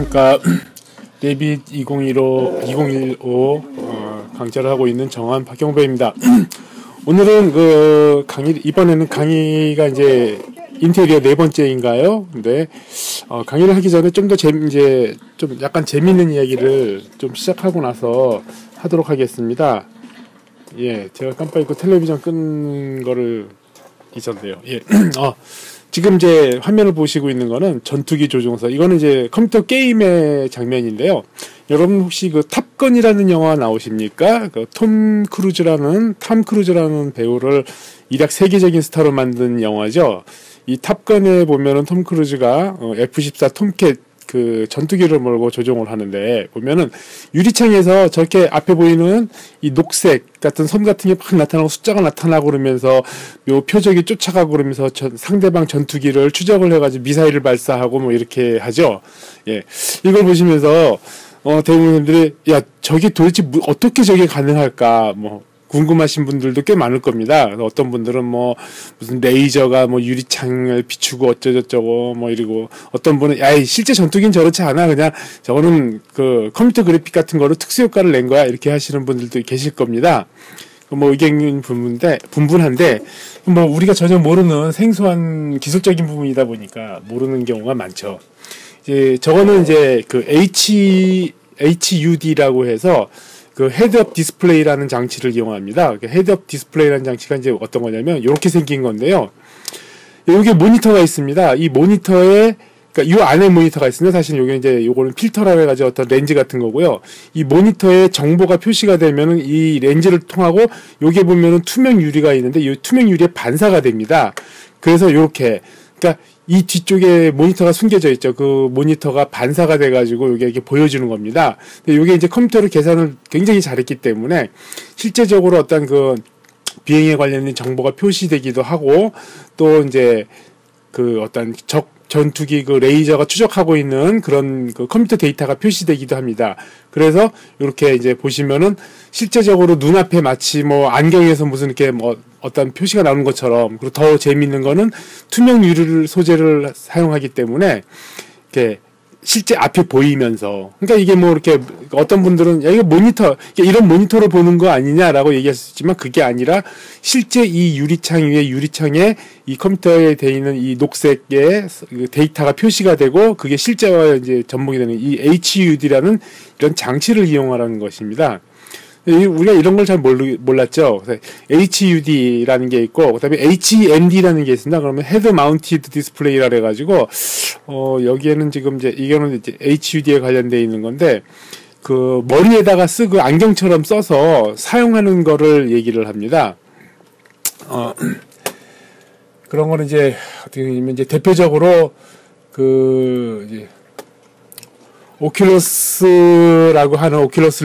안녕하십니까. 레빗 2015 강좌를 하고 있는 정한 박경배입니다. 오늘은 이번에는 강의가 이제 인테리어 네 번째인가요? 근데 강의를 하기 전에 좀 더 좀 약간 재밌는 이야기를 좀 시작하고 나서 하도록 하겠습니다. 예, 제가 깜빡 잊고 텔레비전 끄는 거를 잊었네요. 예. 지금 이제 화면을 보시고 있는 거는 전투기 조종사. 이거는 이제 컴퓨터 게임의 장면인데요. 여러분 혹시 그 탑건이라는 영화 나오십니까? 톰 크루즈라는 배우를 일약 세계적인 스타로 만든 영화죠. 이 탑건에 보면은 톰 크루즈가 F-14 톰캣 그 전투기를 몰고 조종을 하는데, 보면은 유리창에서 저렇게 앞에 보이는 이 녹색 같은 섬 같은 게 막 나타나고 숫자가 나타나고 그러면서 요 표적이 쫓아가고 그러면서 상대방 전투기를 추적을 해가지고 미사일을 발사하고 뭐 이렇게 하죠. 예. 이걸 보시면서 대부분 분들이 야, 저게 도대체 어떻게 저게 가능할까 뭐 궁금하신 분들도 꽤 많을 겁니다. 어떤 분들은 뭐 무슨 레이저가 뭐 유리창을 비추고 어쩌고저쩌고 뭐 이러고, 어떤 분은 야, 실제 전투기는 저렇지 않아, 그냥 저거는 그 컴퓨터 그래픽 같은 거로 특수 효과를 낸 거야, 이렇게 하시는 분들도 계실 겁니다. 뭐 의견이 분분한데 뭐 우리가 전혀 모르는 생소한 기술적인 부분이다 보니까 모르는 경우가 많죠. 이제 저거는 이제 그 HUD라고 해서 그 헤드업 디스플레이라는 장치를 이용합니다. 헤드업 디스플레이라는 장치가 이제 어떤 거냐면 이렇게 생긴 건데요. 여기 모니터가 있습니다. 이 모니터에, 그러니까 이 안에 모니터가 있습니다. 사실 요거는 필터라고 해가지고 어떤 렌즈 같은 거고요. 이 모니터에 정보가 표시가 되면은 이 렌즈를 통하고 여기에 보면은 투명 유리가 있는데 이 투명 유리에 반사가 됩니다. 그래서 요렇게, 그러니까 이 뒤쪽에 모니터가 숨겨져 있죠. 그 모니터가 반사가 돼가지고 이게 이렇게 보여주는 겁니다. 근데 이게 이제 컴퓨터로 계산을 굉장히 잘했기 때문에 실제적으로 어떤 그 비행에 관련된 정보가 표시되기도 하고, 또 이제 그 어떤 전투기 그 레이저가 추적하고 있는 그런 그 컴퓨터 데이터가 표시되기도 합니다. 그래서 이렇게 이제 보시면은 실제적으로 눈앞에 마치 뭐 안경에서 무슨 이렇게 뭐 어떤 표시가 나오는 것처럼, 그리고 더 재미있는 거는 투명 유리 소재를 사용하기 때문에 이렇게 실제 앞에 보이면서, 그러니까 이게 뭐 이렇게 어떤 분들은 야, 이거 모니터, 이런 모니터로 보는 거 아니냐라고 얘기할 수 있지만 그게 아니라 실제 이 유리창에 이 컴퓨터에 돼 있는 이 녹색의 데이터가 표시가 되고 그게 실제와 이제 접목이 되는 이 HUD라는 이런 장치를 이용하라는 것입니다. 우리가 이런 걸 잘 몰랐죠. HUD라는 게 있고, 그 다음에 HMD라는 게 있습니다. 그러면 헤드 마운티드 디스플레이라 해가지고, 여기에는 지금 이거는 이제 HUD에 관련되어 있는 건데, 그, 머리에다가 쓰고 안경처럼 써서 사용하는 거를 얘기를 합니다. 그런 거는 이제, 어떻게 보면 이제 대표적으로, 오큘러스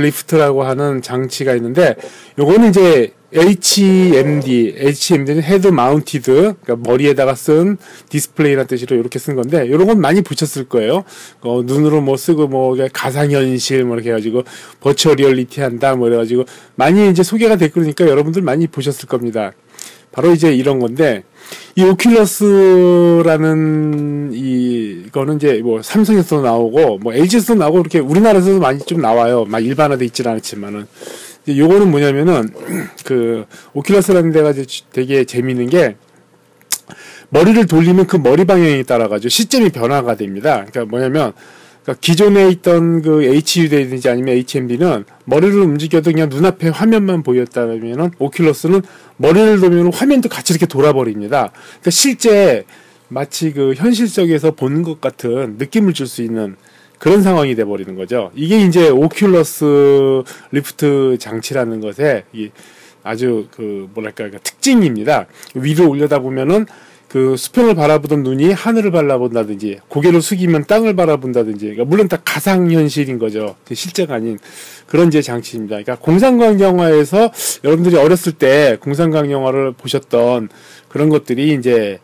리프트라고 하는 장치가 있는데, 요거는 이제 HMD는 헤드 마운티드, 그러니까 머리에다가 쓴 디스플레이라는 뜻으로 이렇게 쓴 건데, 요런 건 많이 보셨을 거예요. 눈으로 뭐 쓰고 뭐 가상현실 뭐 이렇게 해가지고 버추얼 리얼리티 한다 뭐 이래가지고 많이 이제 소개가 됐고, 그러니까 여러분들 많이 보셨을 겁니다. 바로 이제 이런 건데, 이 오큘러스라는 이거는 이제 뭐 삼성에서도 나오고 뭐 LG에서도 나오고 이렇게 우리나라에서도 많이 좀 나와요. 막 일반화돼 있지는 않지만은. 요거는 뭐냐면은 그 오큘러스라는 데가 되게 재미있는 게, 머리를 돌리면 그 머리 방향에 따라 가지고 시점이 변화가 됩니다. 그러니까 뭐냐면, 그러니까 기존에 있던 그 HUD든지 아니면 HMD는 머리를 움직여도 그냥 눈앞에 화면만 보였다면은, 오큘러스는 머리를 돌리면 화면도 같이 이렇게 돌아버립니다. 그러니까 실제 마치 그 현실 속에서 보는 것 같은 느낌을 줄 수 있는 그런 상황이 돼버리는 거죠. 이게 이제 오큘러스 리프트 장치라는 것의 아주 그 뭐랄까 특징입니다. 위로 올려다 보면은 그 수평을 바라보던 눈이 하늘을 바라본다든지, 고개를 숙이면 땅을 바라본다든지, 그러니까 물론 다 가상현실인 거죠. 실제가 아닌 그런 이제 장치입니다. 그러니까 공상과학 영화에서 여러분들이 어렸을 때 공상과학 영화를 보셨던 그런 것들이 이제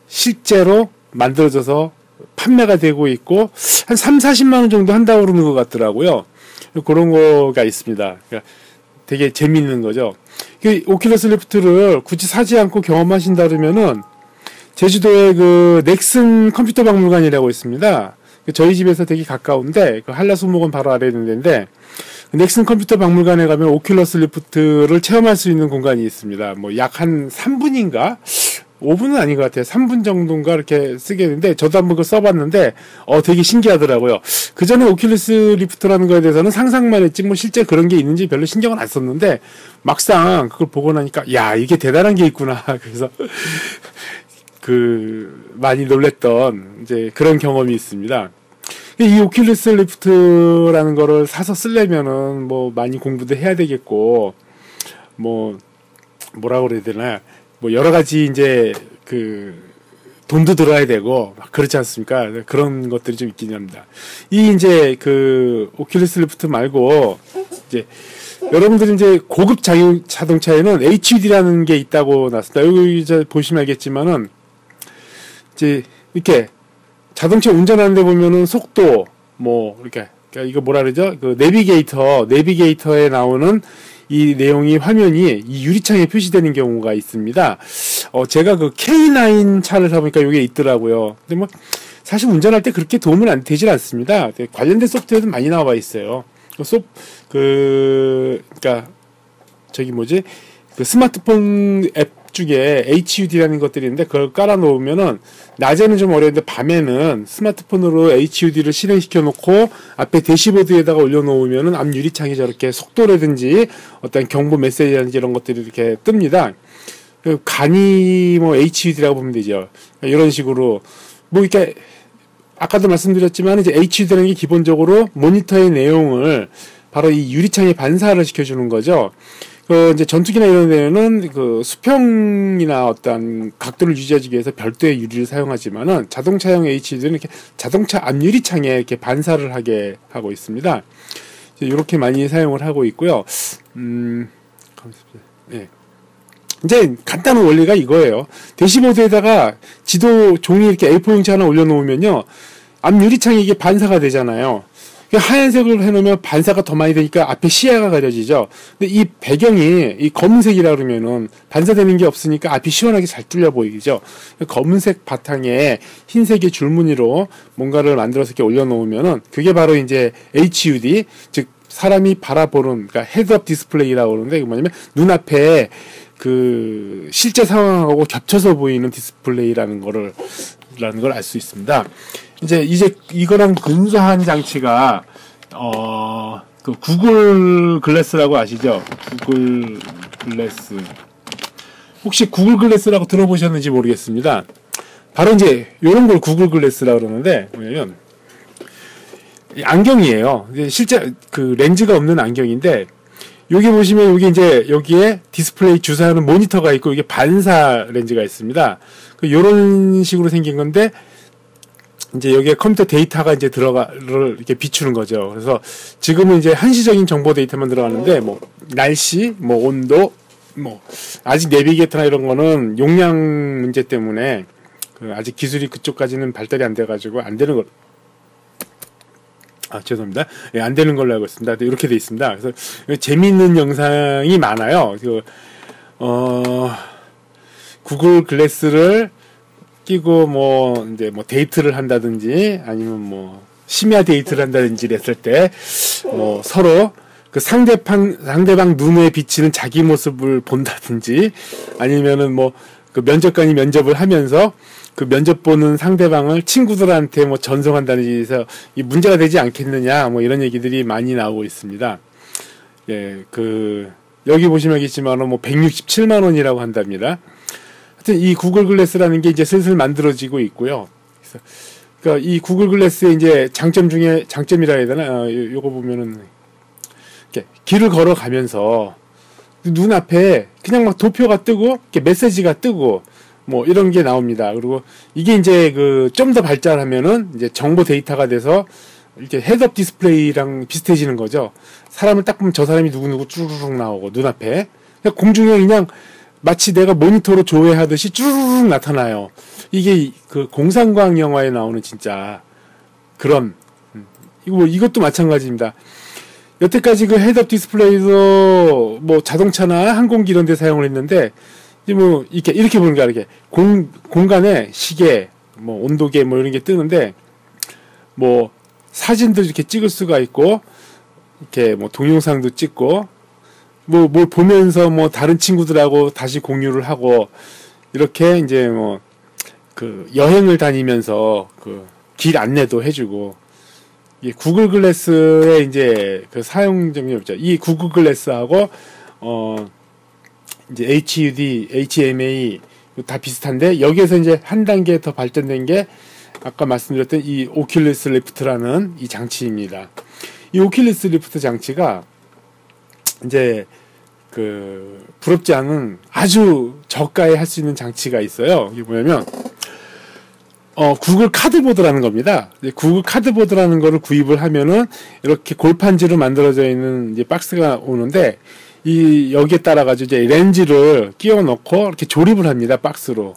실제로 만들어져서 판매가 되고 있고, 한 3-40만원 정도 한다고 그러는 것 같더라고요. 그런 거가 있습니다. 그러니까 되게 재미있는 거죠. 오큘러스 리프트를 굳이 사지 않고 경험하신다 그러면은, 제주도에 그 넥슨 컴퓨터 박물관이라고 있습니다. 저희 집에서 되게 가까운데 그 한라수목원 바로 아래에 있는 데인데 넥슨 컴퓨터 박물관에 가면 오큘러스 리프트를 체험할 수 있는 공간이 있습니다. 뭐 약 한 3분인가? 5분은 아닌 것 같아요. 3분 정도인가 이렇게 쓰겠는데 저도 한번 그걸 써봤는데 되게 신기하더라고요. 그 전에 오큘러스 리프트라는 거에 대해서는 상상만 했지 뭐 실제 그런 게 있는지 별로 신경은 안 썼는데 막상 그걸 보고 나니까 야 이게 대단한 게 있구나. 그래서 많이 놀랬던 이제 그런 경험이 있습니다. 이 오큘러스 리프트라는 거를 사서 쓰려면은 뭐 많이 공부도 해야 되겠고 뭐라 그래야 되나 뭐 여러 가지 이제 돈도 들어야 되고 막 그렇지 않습니까? 그런 것들이 좀 있긴 합니다. 이 이제 오큘러스 리프트 말고 이제 여러분들이 이제 고급 자동차에는 HUD라는 게 있다고 나왔습니다. 여기 이제 보시면 알겠지만은 이제 이렇게 자동차 운전하는데 보면은 속도 이렇게 그러니까 이거 뭐라 그러죠? 내비게이터에 나오는 이 내용이 화면이 이 유리창에 표시되는 경우가 있습니다. 제가 K9 차를 사보니까 이게 있더라고요. 근데 뭐 사실 운전할 때 그렇게 도움은 안 되질 않습니다. 관련된 소프트웨어도 많이 나와 있어요. 그러니까 스마트폰 앱 중에 HUD라는 것들이 있는데 그걸 깔아 놓으면은 낮에는 좀 어려운데 밤에는 스마트폰으로 HUD를 실행시켜 놓고 앞에 대시보드에다가 올려 놓으면은 앞 유리창에 저렇게 속도라든지 어떤 경보 메시지라든지 이런 것들이 이렇게 뜹니다. 간이 HUD라고 보면 되죠. 이런 식으로 이렇게 아까도 말씀드렸지만 이제 HUD라는 게 기본적으로 모니터의 내용을 바로 이 유리창에 반사를 시켜주는 거죠. 이제 전투기나 이런 데는 수평이나 어떤 각도를 유지하기 위해서 별도의 유리를 사용하지만은 자동차용 HUD는 이렇게 자동차 앞 유리창에 이렇게 반사를 하게 하고 있습니다. 이렇게 많이 사용을 하고 있고요. 예. 이제 간단한 원리가 이거예요. 대시보드에다가 지도 종이 이렇게 A4 용지 하나 올려놓으면요, 앞 유리창이 이게 반사가 되잖아요. 하얀색을 해놓으면 반사가 더 많이 되니까 앞에 시야가 가려지죠. 근데 이 배경이 이 검은색이라 그러면은 반사되는 게 없으니까 앞이 시원하게 잘 뚫려 보이죠. 검은색 바탕에 흰색의 줄무늬로 뭔가를 만들어서 이렇게 올려놓으면은 그게 바로 이제 HUD, 즉 사람이 바라보는, 그러니까 헤드업 디스플레이라고 그러는데 이게 뭐냐면 눈앞에 실제 상황하고 겹쳐서 보이는 디스플레이라는 걸 알 수 있습니다. 이제 이거랑 근사한 장치가 구글 글래스라고 아시죠? 구글 글래스. 혹시 구글 글래스라고 들어보셨는지 모르겠습니다. 바로 이제 요런 걸 구글 글래스라고 그러는데 뭐냐면 안경이에요. 실제 렌즈가 없는 안경인데 여기 보시면 여기에 디스플레이 주사하는 모니터가 있고 이게 반사 렌즈가 있습니다. 요런 식으로 생긴 건데 이제 여기에 컴퓨터 데이터가 이제 들어가를 이렇게 비추는 거죠. 그래서 지금은 이제 한시적인 정보 데이터만 들어가는데 날씨, 온도, 아직 내비게이터나 이런 거는 용량 문제 때문에 아직 기술이 그쪽까지는 발달이 안 돼가지고 안 되는 걸. 죄송합니다. 예, 안 되는 걸로 알고 있습니다. 이렇게 돼 있습니다. 그래서 재미있는 영상이 많아요. 구글 글래스를 끼고 이제 데이트를 한다든지 아니면 심야 데이트를 한다든지 했을 때 서로 상대방 눈에 비치는 자기 모습을 본다든지 아니면은 면접관이 면접을 하면서 면접 보는 상대방을 친구들한테 전송한다든지 해서 이 문제가 되지 않겠느냐 이런 얘기들이 많이 나오고 있습니다. 예, 여기 보시면 알겠지만 167만 원이라고 한답니다. 하여튼 이 구글 글래스라는 게 이제 슬슬 만들어지고 있고요. 그러니까 이 구글 글래스의 이제 장점 중에 장점이라 해야 되나? 요거 보면은 이렇게 길을 걸어가면서 눈앞에 그냥 도표가 뜨고 이렇게 메시지가 뜨고 이런 게 나옵니다. 그리고 이게 이제 좀 더 발전하면은 이제 정보 데이터가 돼서 이렇게 헤드업 디스플레이랑 비슷해지는 거죠. 사람을 딱 보면 저 사람이 누구누구 쭈루룩 나오고 눈앞에 공중에 그냥 마치 내가 모니터로 조회하듯이 쭈루룩 나타나요. 이게 공상과학 영화에 나오는 진짜 그런 이것도 마찬가지입니다. 여태까지 헤드업 디스플레이도 자동차나 항공기 이런 데 사용을 했는데 이렇게 보는 게 이렇게 공간에 시계, 온도계 이런 게 뜨는데 뭐 사진도 이렇게 찍을 수가 있고 이렇게 뭐 동영상도 찍고 뭐 뭘 보면서 뭐 다른 친구들하고 다시 공유를 하고 이렇게 이제 뭐 그 여행을 다니면서 그 길 안내도 해주고 이 구글 글래스의 이제 그 사용점이 없죠. 이 구글 글래스하고 이제 HUD, HMA 다 비슷한데 여기에서 이제 한 단계 더 발전된 게 아까 말씀드렸던 이 오큘러스 리프트라는 이 장치입니다. 이 오큘러스 리프트 장치가 이제 그 부럽지 않은 아주 저가에 할 수 있는 장치가 있어요. 이게 뭐냐면 구글 카드보드라는 겁니다. 구글 카드보드라는 거를 구입을 하면은 이렇게 골판지로 만들어져 있는 이제 박스가 오는데 여기에 따라 가지고 이제 렌즈를 끼워 넣고 이렇게 조립을 합니다. 박스로.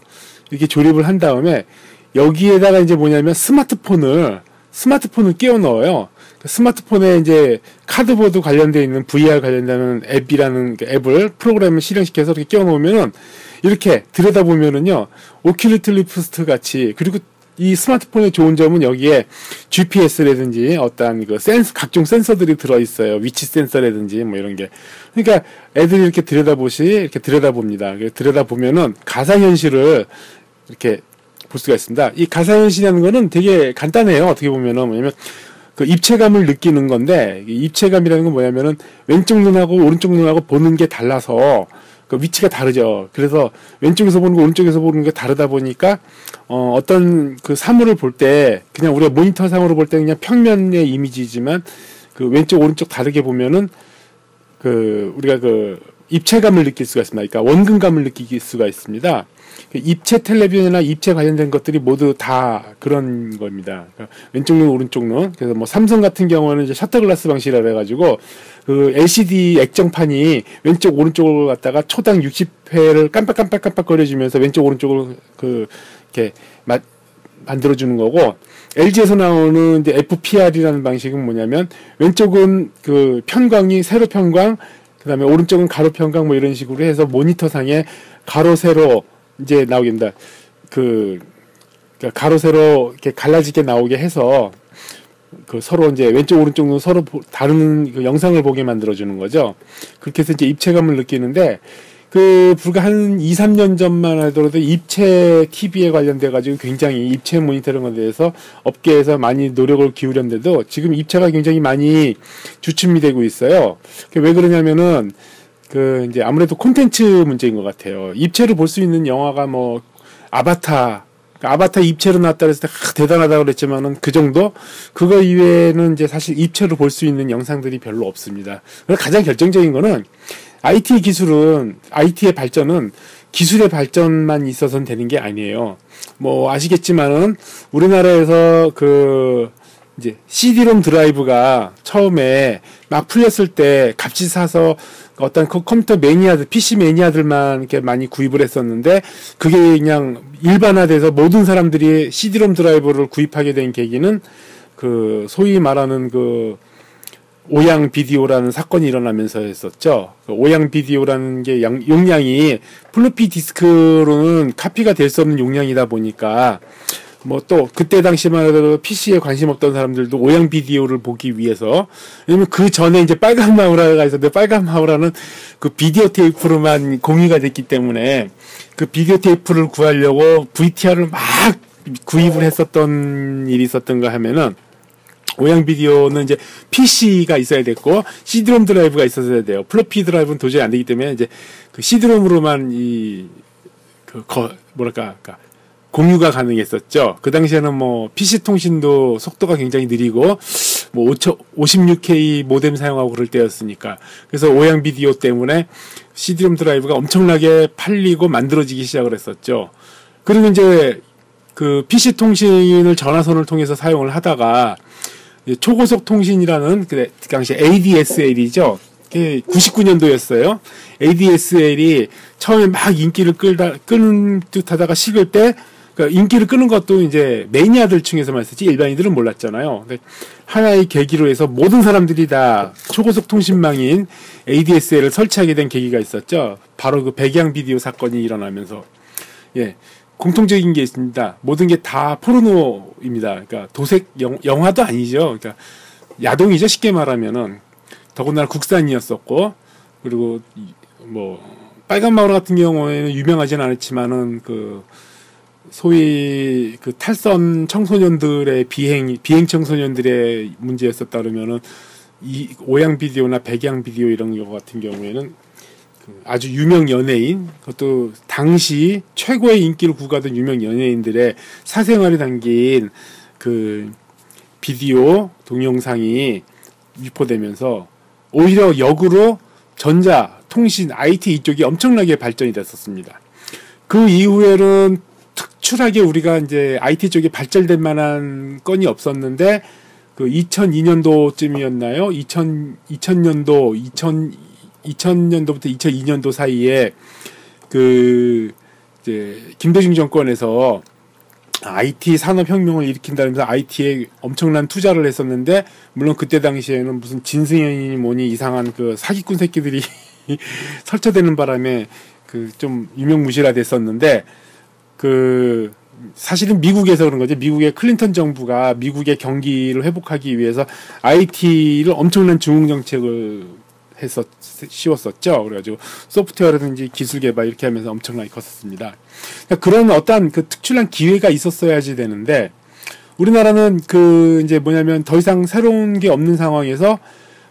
이렇게 조립을 한 다음에 여기에다가 이제 뭐냐면 스마트폰을 끼워 넣어요. 스마트폰에 이제 카드보드 관련되어 있는 VR 관련되는 앱이라는 앱을 프로그램을 실행시켜서 이렇게 끼워 놓으면은 이렇게 들여다보면은요, 오큘러스 리프트 같이, 그리고 이 스마트폰의 좋은 점은 여기에 GPS라든지 어떠한 그 각종 센서들이 들어있어요. 위치 센서라든지 뭐 이런 게. 그러니까 애들이 이렇게 이렇게 들여다봅니다. 들여다보면은 가상현실을 이렇게 볼 수가 있습니다. 이 가상현실이라는 거는 되게 간단해요. 어떻게 보면은. 뭐냐면 그 입체감을 느끼는 건데, 입체감이라는 건 뭐냐면은 왼쪽 눈하고 오른쪽 눈하고 보는 게 달라서 그 위치가 다르죠. 그래서 왼쪽에서 보는 거 오른쪽에서 보는 게 다르다 보니까 어떤 그 사물을 볼 때 그냥 우리가 모니터 상으로 볼 때 그냥 평면의 이미지지만 그 왼쪽 오른쪽 다르게 보면은 그 우리가 그 입체감을 느낄 수가 있습니다. 그러니까 원근감을 느낄 수가 있습니다. 입체 텔레비전이나 입체 관련된 것들이 모두 다 그런 겁니다. 그러니까 왼쪽 눈, 오른쪽 눈. 그래서 뭐 삼성 같은 경우는 이제 셔터글라스 방식이라 해가지고 그 LCD 액정판이 왼쪽 오른쪽을 갖다가 초당 60회를 깜빡깜빡깜빡 거려주면서 왼쪽 오른쪽을 이렇게 만들어주는 거고, LG에서 나오는 이제 FPR이라는 방식은 뭐냐면 왼쪽은 그 편광이 세로 편광, 그 다음에 오른쪽은 가로 편광 뭐 이런 식으로 해서 모니터 상에 가로 세로 이제 나오게 됩니다. 그러니까 가로 세로 이렇게 갈라지게 나오게 해서 그 서로 이제 왼쪽 오른쪽은 서로 다른 그 영상을 보게 만들어주는 거죠. 그렇게 해서 이제 입체감을 느끼는데, 그 불과 한 2, 3년 전만 하더라도 입체 TV에 관련돼 가지고 굉장히 입체 모니터링에 대해서 업계에서 많이 노력을 기울였는데도 지금 입체가 굉장히 많이 주춤이 되고 있어요. 왜 그러냐면은 그 이제 아무래도 콘텐츠 문제인 것 같아요. 입체로 볼 수 있는 영화가 뭐 아바타 입체로 나왔다 그랬을 때 대단하다고 그랬지만은 그 정도? 그거 이외에는 이제 사실 입체로 볼 수 있는 영상들이 별로 없습니다. 그래서 가장 결정적인 거는 IT의 발전은 기술의 발전만 있어서는 되는 게 아니에요. 뭐 아시겠지만은 우리나라에서 그 이제 CD-롬 드라이브가 처음에 막 풀렸을 때 값이 사서 어떤 컴퓨터 매니아들, PC 매니아들만 이렇게 많이 구입을 했었는데, 그게 그냥 일반화돼서 모든 사람들이 CD-롬 드라이브를 구입하게 된 계기는 그 소위 말하는 그 오양 비디오라는 사건이 일어나면서 했었죠. 그 오양 비디오라는 게 용량이 플로피 디스크로는 카피가 될 수 없는 용량이다 보니까 뭐 또 그때 당시만 해도 PC에 관심 없던 사람들도 오양 비디오를 보기 위해서, 왜냐면 그 전에 이제 빨간 마우라가 있었는데 빨간 마우라는 그 비디오 테이프로만 공유가 됐기 때문에 그 비디오 테이프를 구하려고 VTR을 막 구입을 했었던 일이 있었던가 하면은, 오양 비디오는 이제 PC가 있어야 됐고 CD-롬 드라이브가 있어야 돼요. 플로피 드라이브는 도저히 안 되기 때문에 이제 그 CD-롬으로만 공유가 가능했었죠. 그 당시에는 뭐 PC 통신도 속도가 굉장히 느리고 뭐 56K 모뎀 사용하고 그럴 때였으니까. 그래서 오양 비디오 때문에 CD-롬 드라이브가 엄청나게 팔리고 만들어지기 시작을 했었죠. 그리고 이제 그 PC 통신을 전화선을 통해서 사용을 하다가 초고속 통신이라는 그 당시 ADSL이죠. 99년도였어요. ADSL이 처음에 막 인기를 끄는 듯 하다가 식을 때, 그러니까 인기를 끄는 것도 이제 매니아들 층에서만 있었지 일반인들은 몰랐잖아요. 근데 하나의 계기로 해서 모든 사람들이 다 초고속 통신망인 ADSL을 설치하게 된 계기가 있었죠. 바로 그 백양 비디오 사건이 일어나면서. 예. 공통적인 게 있습니다. 모든 게 다 포르노입니다. 그러니까 도색 영화도 아니죠. 그러니까 야동이죠. 쉽게 말하면은. 더군다나 국산이었었고, 그리고 뭐 빨간 마을 같은 경우에는 유명하진 않았지만은 그 소위 그 탈선 청소년들의 비행 청소년들의 문제였었다 그러면은 이 오양 비디오나 백양 비디오 이런 거 같은 경우에는 그 아주 유명 연예인, 그것도 당시 최고의 인기를 구가던 유명 연예인들의 사생활이 담긴 그 비디오 동영상이 유포되면서 오히려 역으로 전자, 통신, IT 이쪽이 엄청나게 발전이 됐었습니다. 그 이후에는 특출하게 우리가 이제 IT 쪽에 발전될 만한 건이 없었는데, 그 2002년도쯤이었나요? 2000년도부터 2002년도 사이에 그 이제 김대중 정권에서 IT 산업혁명을 일으킨다면서 IT에 엄청난 투자를 했었는데, 물론 그때 당시에는 무슨 진승현이니 뭐니 이상한 그 사기꾼 새끼들이 설쳐되는 바람에 그 좀 유명무실화 됐었는데, 그 사실은 미국에서 그런 거죠. 미국의 클린턴 정부가 미국의 경기를 회복하기 위해서 IT를 엄청난 중흥 정책을 씌웠었죠. 그래가지고 소프트웨어라든지 기술 개발 이렇게 하면서 엄청나게 컸었습니다. 그러니까 그런 어떤 그 특출난 기회가 있었어야지 되는데, 우리나라는 그 이제 뭐냐면 더 이상 새로운 게 없는 상황에서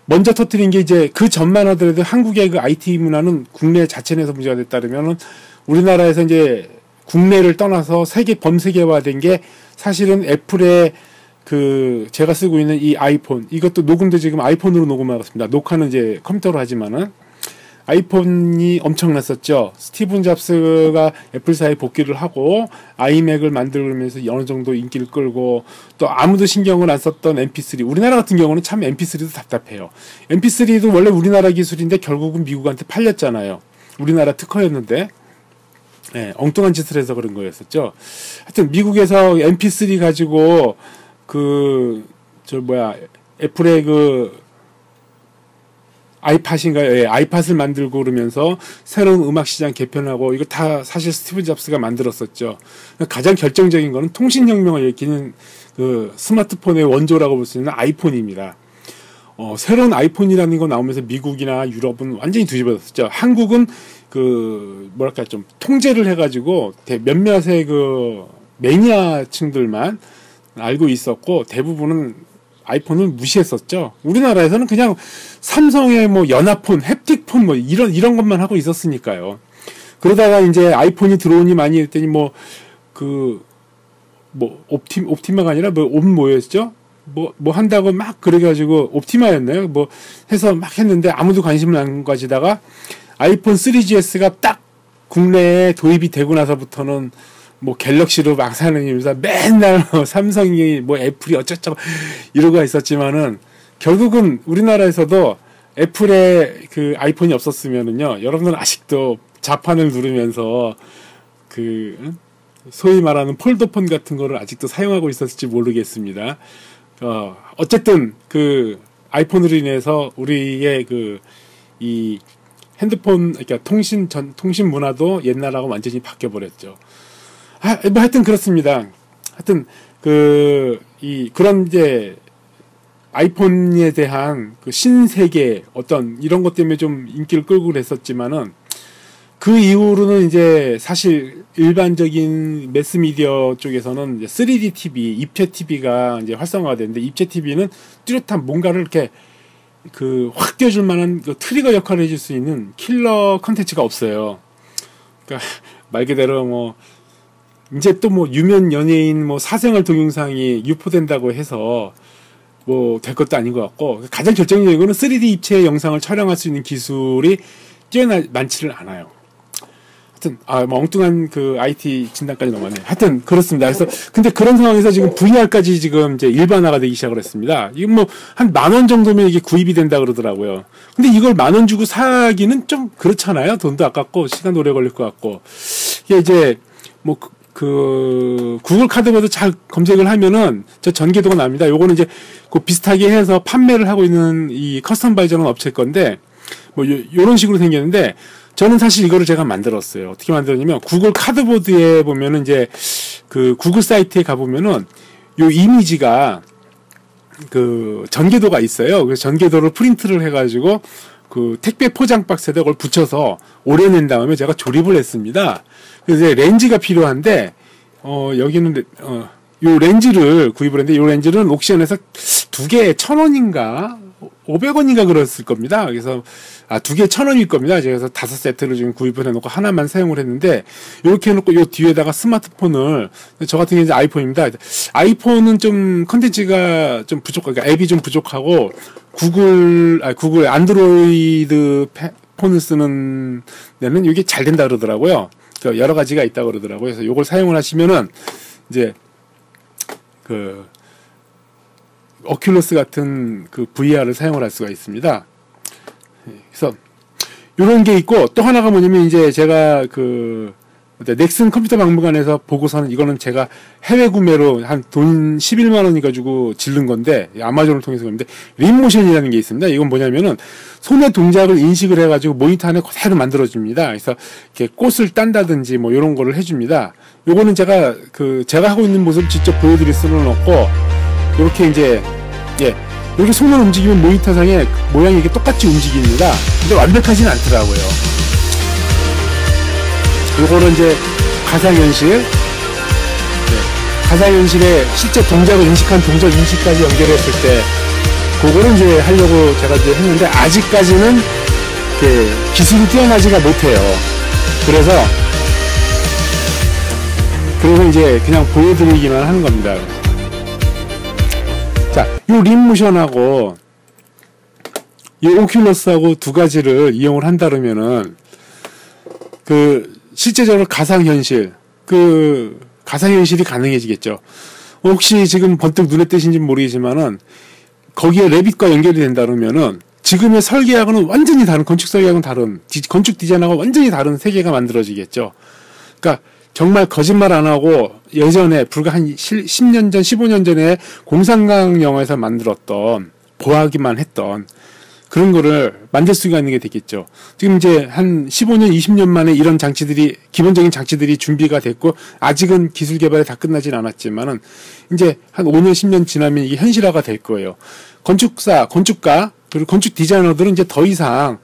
먼저 터뜨린 게 이제 그 전만 하더라도 한국의 그 IT 문화는 국내 자체 내에서 문제가 됐다면은 우리나라에서 이제 국내를 떠나서 범세계화된 게 사실은 애플의 그 제가 쓰고 있는 이 아이폰, 이것도 녹음도 지금 아이폰으로 녹음하고 있습니다. 녹화는 이제 컴퓨터로 하지만은 아이폰이 엄청났었죠. 스티븐 잡스가 애플사에 복귀를 하고 아이맥을 만들면서 어느 정도 인기를 끌고, 또 아무도 신경을 안 썼던 MP3. 우리나라 같은 경우는 참 MP3도 답답해요. MP3도 원래 우리나라 기술인데 결국은 미국한테 팔렸잖아요. 우리나라 특허였는데. 네, 엉뚱한 짓을 해서 그런 거였었죠. 하여튼 미국에서 MP3 가지고 애플의 그 아이팟인가요? 예, 아이팟을 만들고 그러면서 새로운 음악 시장 개편하고, 이거 다 사실 스티브 잡스가 만들었었죠. 가장 결정적인 거는 통신혁명을 일으키는 그 스마트폰의 원조라고 볼 수 있는 아이폰입니다. 새로운 아이폰이라는 거 나오면서 미국이나 유럽은 완전히 뒤집어졌었죠. 한국은 그 뭐랄까 좀 통제를 해가지고 몇몇의 그 매니아층들만 알고 있었고, 대부분은 아이폰을 무시했었죠. 우리나라에서는 그냥 삼성의 뭐 연합폰, 햅틱폰 뭐 이런 것만 하고 있었으니까요. 그러다가 이제 아이폰이 들어오니 많이 했더니 옵티마가 아니라 뭐였죠? 뭐 한다고 막 그래가지고 옵티마였나요? 뭐 해서 막 했는데 아무도 관심을 안 가지다가 아이폰 3GS가 딱 국내에 도입이 되고 나서부터는 뭐 갤럭시로 막 사느면서 맨날 삼성이 뭐 애플이 어쩌저쩌고 이러고 있었지만은, 결국은 우리나라에서도 애플의 그 아이폰이 없었으면은요, 여러분들은 아직도 자판을 누르면서 그 소위 말하는 폴더폰 같은 거를 아직도 사용하고 있었을지 모르겠습니다. 어쨌든 그 아이폰으로 인해서 우리의 그 이 핸드폰, 그러니까 통신 문화도 옛날하고 완전히 바뀌어 버렸죠. 뭐 하여튼 그렇습니다. 하여튼 그런 이제 아이폰에 대한 그 신세계 어떤 이런 것 때문에 좀 인기를 끌고 그랬었지만은, 그 이후로는 이제 사실 일반적인 매스미디어 쪽에서는 이제 3D TV, 입체 TV가 이제 활성화가 되는데, 입체 TV는 뚜렷한 뭔가를 이렇게 확 띄워줄 만한 그 트리거 역할을 해줄 수 있는 킬러 컨텐츠가 없어요. 그러니까 말 그대로 뭐 이제 또 뭐 유명 연예인 뭐 사생활 동영상이 유포된다고 해서 뭐 될 것도 아닌 것 같고, 가장 결정적인 거는 3D 입체 영상을 촬영할 수 있는 기술이 많지를 않아요. 하여튼 뭐 엉뚱한 그 IT 진단까지 넘어가네. 하여튼 그렇습니다. 그래서 근데 그런 상황에서 지금 VR까지 지금 이제 일반화가 되기 시작을 했습니다. 이건 뭐 한 10,000원 정도면 이게 구입이 된다 그러더라고요. 근데 이걸 10,000원 주고 사기는 좀 그렇잖아요. 돈도 아깝고 시간도 오래 걸릴 것 같고. 이게 이제 뭐 구글 카드보다 잘 검색을 하면은 저 전개도가 납니다. 요거는 이제 그 비슷하게 해서 판매를 하고 있는 이 커스텀 바이저는 업체 건데, 뭐 요런 식으로 생겼는데, 저는 사실 이거를 제가 만들었어요. 어떻게 만들었냐면 구글 카드보드에 보면은 이제 그 구글 사이트에 가보면은 요 이미지가 그 전개도가 있어요. 그래서 전개도를 프린트를 해가지고 그 택배 포장 박스에다 그걸 붙여서 오려낸 다음에 제가 조립을 했습니다. 그래서 이제 렌즈가 필요한데 여기는 요 렌즈를 구입을 했는데 요 렌즈는 옥션에서 두 개에 1,000원인가 500원인가 그랬을 겁니다. 그래서 두 개에 1,000원일 겁니다. 그래서 5세트를 지금 구입을 해놓고 하나만 사용을 했는데 이렇게 해놓고 요 뒤에다가 스마트폰을 저 같은 경우는 이제 아이폰입니다. 아이폰은 좀 컨텐츠가 좀 그러니까 앱이 좀 부족하고 구글 안드로이드 폰을 쓰는 데는 이게 잘 된다 그러더라고요. 여러 가지가 있다 그러더라고요. 그래서 요걸 사용을 하시면은 이제 그 오큘러스 같은 그 VR을 사용을 할 수가 있습니다. 그래서 이런 게 있고 또 하나가 뭐냐면 이제 제가 그 넥슨 컴퓨터 박물관에서 보고서는 이거는 제가 해외 구매로 한 돈 11만 원이 가지고 질른 건데 아마존을 통해서 그런데 림모션이라는 게 있습니다. 이건 뭐냐면은 손의 동작을 인식을 해가지고 모니터 안에 그대로 만들어줍니다. 그래서 이렇게 꽃을 딴다든지 뭐 이런 거를 해줍니다. 요거는 제가 하고 있는 모습을 직접 보여드릴 수는 없고 이렇게 이제 이렇게 손을 움직이면 모니터상에 모양이 이렇게 똑같이 움직입니다. 근데 완벽하진 않더라고요. 요거는 이제 가상현실, 가상현실에 실제 동작을 인식한 동작 인식까지 연결했을 때, 그거는 이제 하려고 제가 이제 했는데, 아직까지는 기술이 뛰어나지가 못해요. 그래서 이제 그냥 보여드리기만 하는 겁니다. 자, 요 림모션하고, 이 오큘러스하고 두 가지를 이용을 한다면은, 실제적으로 가상현실이 가능해지겠죠. 혹시 지금 번뜩 눈에 띄신지 모르겠지만은, 거기에 레빗과 연결이 된다면은, 지금의 설계하고는 완전히 다른, 건축 설계하고는 다른, 건축 디자인하고 완전히 다른 세계가 만들어지겠죠. 그러니까, 정말 거짓말 안 하고, 예전에, 불과 한 10년 전, 15년 전에 공상강 영화에서 만들었던, 보하기만 했던, 그런 거를 만들 수가 있는 게 되겠죠. 지금 이제 한 15년, 20년 만에 이런 장치들이, 기본적인 장치들이 준비가 됐고, 아직은 기술 개발이 다 끝나진 않았지만은, 이제 한 5년, 10년 지나면 이게 현실화가 될 거예요. 건축가, 그리고 건축 디자이너들은 이제 더 이상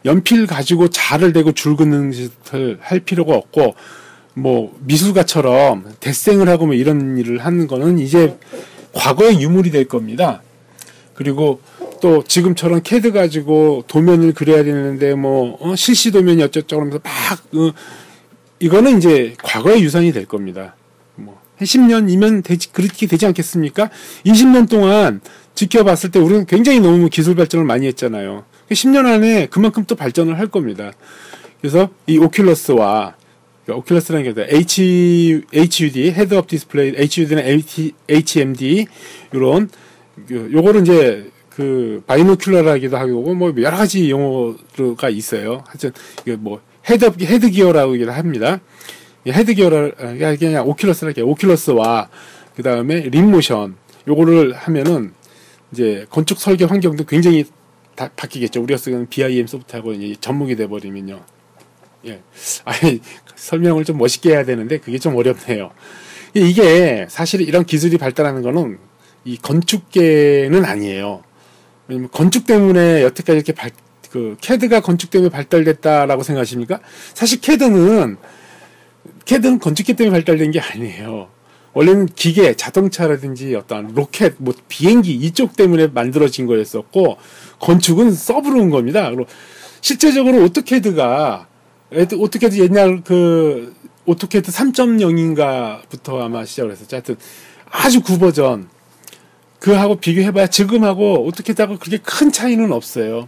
연필 가지고 자를 대고 줄 긋는 짓을 할 필요가 없고, 뭐, 미술가처럼 데생을 하고 뭐 이런 일을 하는 거는 이제 과거의 유물이 될 겁니다. 그리고 또 지금처럼 캐드 가지고 도면을 그려야 되는데 실시 도면이 어쩌고 하면서 막 이거는 이제 과거의 유산이 될 겁니다. 뭐 10년이면 그렇게 되지 않겠습니까? 20년 동안 지켜봤을 때 우리는 굉장히 너무 기술 발전을 많이 했잖아요. 10년 안에 그만큼 또 발전을 할 겁니다. 그래서 이 오큘러스라는 게 HUD, 헤드 업 디스플레이, HUD는 HMD 이런 요거는 이제 바이노큘러라기도 하고 뭐 여러 가지 용어가 있어요. 하여튼 뭐 헤드 기어라고 합니다. 헤드 기어가 그냥 오큘러스라게 오큘러스와 그 다음에 림모션 요거를 하면은 이제 건축 설계 환경도 굉장히 다 바뀌겠죠. 우리가 쓰는 BIM 소프트하고 이제 접목이 돼 버리면요. 아니 설명을 좀 멋있게 해야 되는데 그게 좀 어렵네요. 이게 사실 이런 기술이 발달하는 거는 이 건축계는 아니에요. 왜냐면 건축 때문에 여태까지 이렇게 캐드가 건축 때문에 발달됐다라고 생각하십니까? 사실 캐드는 건축계 때문에 발달된 게 아니에요. 원래는 기계, 자동차라든지 어떤 로켓, 뭐 비행기 이쪽 때문에 만들어진 거였었고 건축은 서브로 온 겁니다. 그리고 실제적으로 오토캐드 옛날 오토캐드 3.0인가부터 아마 시작을 했었죠. 하여튼 아주 구버전 그하고 비교해봐야 지금하고 오토캐드하고 그렇게 큰 차이는 없어요.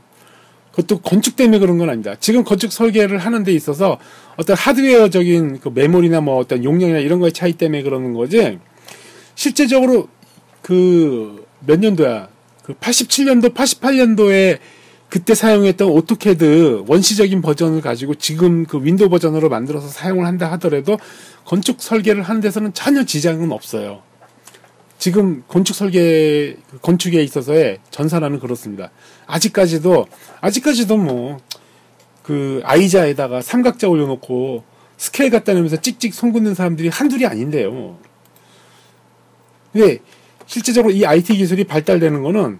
그것도 건축 때문에 그런 건 아닙니다. 지금 건축 설계를 하는 데 있어서 어떤 하드웨어적인 메모리나 뭐 어떤 용량이나 이런 거의 차이 때문에 그러는 거지. 실제적으로 몇 년도야? 87년도, 88년도에 그때 사용했던 오토캐드 원시적인 버전을 가지고 지금 윈도우 버전으로 만들어서 사용을 한다 하더라도 건축 설계를 하는 데서는 전혀 지장은 없어요. 지금 건축에 있어서의 전산화는 그렇습니다. 아직까지도 뭐, 그 아이자에다가 삼각자 올려놓고 스케일 갖다 내면서 찍찍 손 긋는 사람들이 한둘이 아닌데요. 근데 실제적으로 이 IT 기술이 발달되는 거는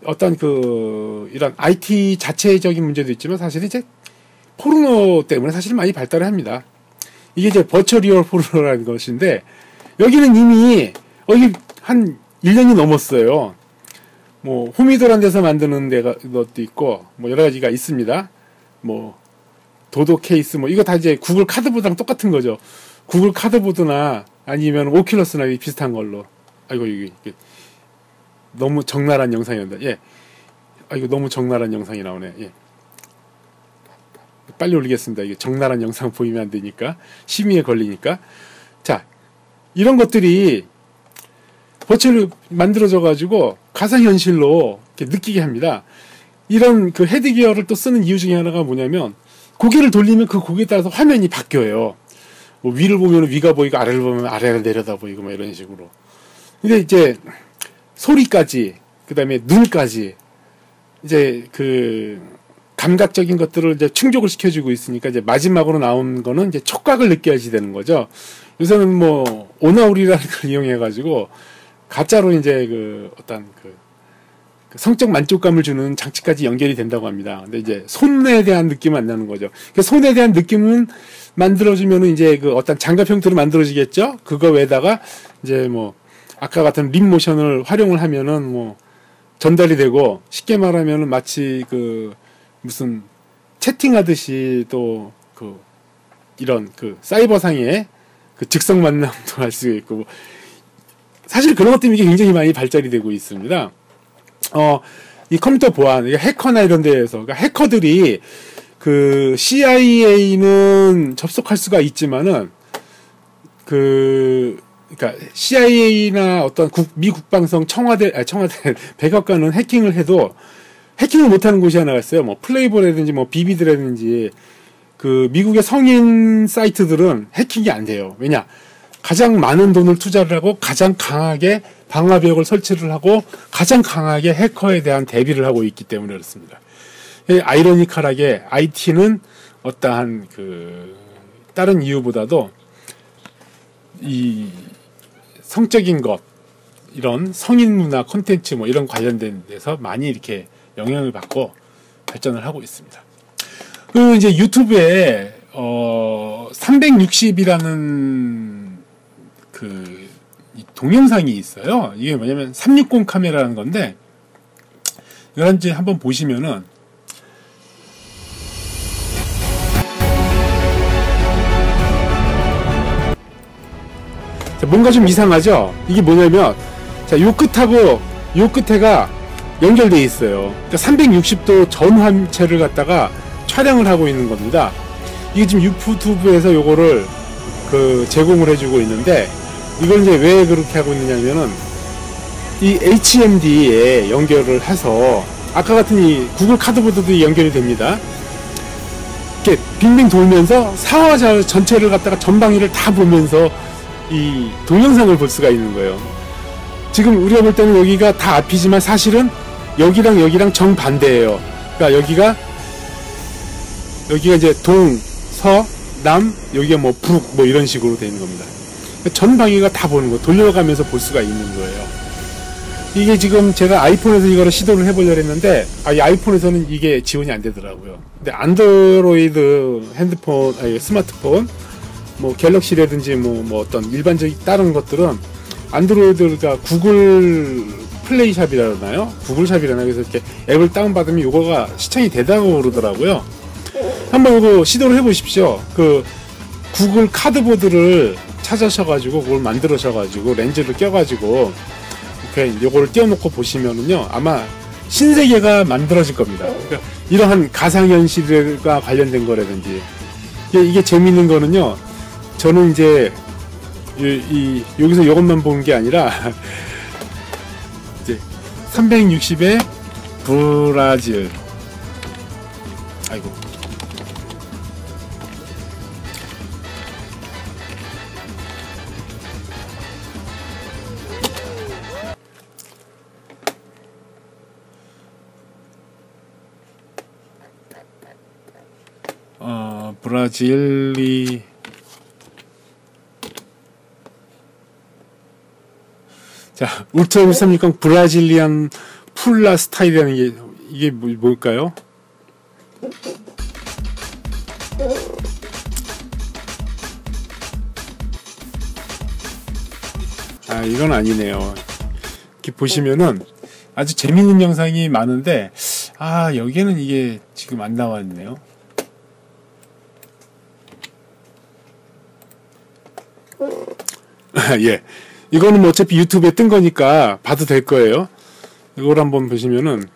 어떤 그 이런 IT 자체적인 문제도 있지만 사실 이제 포르노 때문에 사실 많이 발달을 합니다. 이게 이제 버추얼 리얼 포르노라는 것인데 여기는 이미 여기 한 1년이 넘었어요. 뭐 호미도란 데서 만드는 데가 것도 있고 뭐 여러 가지가 있습니다. 뭐 도도 케이스 뭐 이거 다 이제 구글 카드보드랑 똑같은 거죠. 구글 카드보드나 아니면 오큘러스나 비슷한 걸로. 아이고 이게 너무 적나라한 영상이었다. 예. 아이고 너무 적나라한 영상이 나오네. 예. 빨리 올리겠습니다. 이게 적나라한 영상 보이면 안 되니까 심의에 걸리니까. 자, 이런 것들이 버츄얼로 만들어져 가지고 가상현실로 이렇게 느끼게 합니다. 이런 그 헤드기어를 또 쓰는 이유 중에 하나가 뭐냐면 고개를 돌리면 그 고개에 따라서 화면이 바뀌어요. 뭐 위를 보면 위가 보이고 아래를 보면 아래가 내려다 보이고 뭐 이런 식으로. 근데 이제 소리까지 그다음에 눈까지 이제 그 감각적인 것들을 이제 충족을 시켜주고 있으니까 이제 마지막으로 나온 거는 이제 촉각을 느껴야지 되는 거죠. 요새는 뭐 오나우리라는 걸 이용해 가지고 가짜로 이제 그 어떤 그 성적 만족감을 주는 장치까지 연결이 된다고 합니다. 근데 이제 손에 대한 느낌은 안 나는 거죠. 그 손에 대한 느낌은 만들어주면은 이제 그 어떤 장갑 형태로 만들어지겠죠. 그거 외에다가 이제 뭐 아까 같은 립 모션을 활용을 하면은 뭐 전달이 되고 쉽게 말하면은 마치 그 무슨 채팅하듯이 또 그 이런 그 사이버상의 그 즉석 만남도 할 수 있고 뭐 사실 그런 것 때문에 이게 굉장히 많이 발달이 되고 있습니다. 이 컴퓨터 보안, 해커나 이런 데에서, 그러니까 해커들이 그 CIA는 접속할 수가 있지만은 그러니까 CIA나 어떤 미 국방성 청와대 백악관은 해킹을 해도 해킹을 못하는 곳이 하나가 있어요. 뭐 플레이보라든지 뭐 비비드라든지 그 미국의 성인 사이트들은 해킹이 안 돼요. 왜냐? 가장 많은 돈을 투자를 하고 가장 강하게 방화벽을 설치를 하고 가장 강하게 해커에 대한 대비를 하고 있기 때문에 그렇습니다. 아이러니컬하게 IT는 어떠한 그 다른 이유보다도 이 성적인 것 이런 성인 문화 콘텐츠 뭐 이런 관련된 데서 많이 이렇게 영향을 받고 발전을 하고 있습니다. 그 이제 유튜브에 360이라는 그 동영상이 있어요. 이게 뭐냐면 360 카메라라는 건데 이걸 이제 한번 보시면은 자, 뭔가 좀 이상하죠? 이게 뭐냐면 자, 요 끝하고 요 끝에가 연결되어 있어요. 그러니까 360도 전환체를 갖다가 촬영을 하고 있는 겁니다. 이게 지금 유튜브에서 요거를 그 제공을 해주고 있는데 이걸 이제 왜 그렇게 하고 있느냐면은 이 HMD에 연결을 해서 아까 같은 이 구글 카드보드도 연결이 됩니다. 이렇게 빙빙 돌면서 상하 전체를 갖다가 전방위를 다 보면서 이 동영상을 볼 수가 있는 거예요. 지금 우리가 볼 때는 여기가 다 앞이지만 사실은 여기랑 여기랑 정반대예요. 그러니까 여기가 이제 동, 서, 남, 여기가 뭐 북, 뭐 이런 식으로 되는 겁니다. 전 방위가 다 보는 거, 돌려가면서 볼 수가 있는 거예요. 이게 지금 제가 아이폰에서 이거를 시도를 해보려고 했는데, 이 아이폰에서는 이게 지원이 안 되더라고요. 근데 안드로이드 핸드폰, 스마트폰, 뭐 갤럭시라든지 뭐 어떤 일반적인 다른 것들은 안드로이드가 구글 플레이샵이라나요? 구글샵이라나요? 그래서 이렇게 앱을 다운받으면 이거가 시청이 된다고 그러더라고요. 한번 이거 시도를 해보십시오. 그 구글 카드보드를 찾으셔가지고 그걸 만들으셔가지고 렌즈를 껴가지고 이렇게 요거를 띄워놓고 보시면은요 아마 신세계가 만들어질 겁니다. 그러니까 이러한 가상현실과 관련된 거라든지 이게 재밌는 거는요. 저는 이제 여기서 이것만 본 게 아니라 이제 360의 브라질 아이고 브라질리 자, 울트라 136 브라질리안 풀라 스타일이라는 게 이게 뭘까요? 아, 이건 아니네요. 이렇게 보시면은 아주 재밌는 영상이 많은데, 아, 여기에는 이게 지금 안 나와 있네요. 예. 이거는 뭐 어차피 유튜브에 뜬 거니까 봐도 될 거예요. 이걸 한번 보시면은,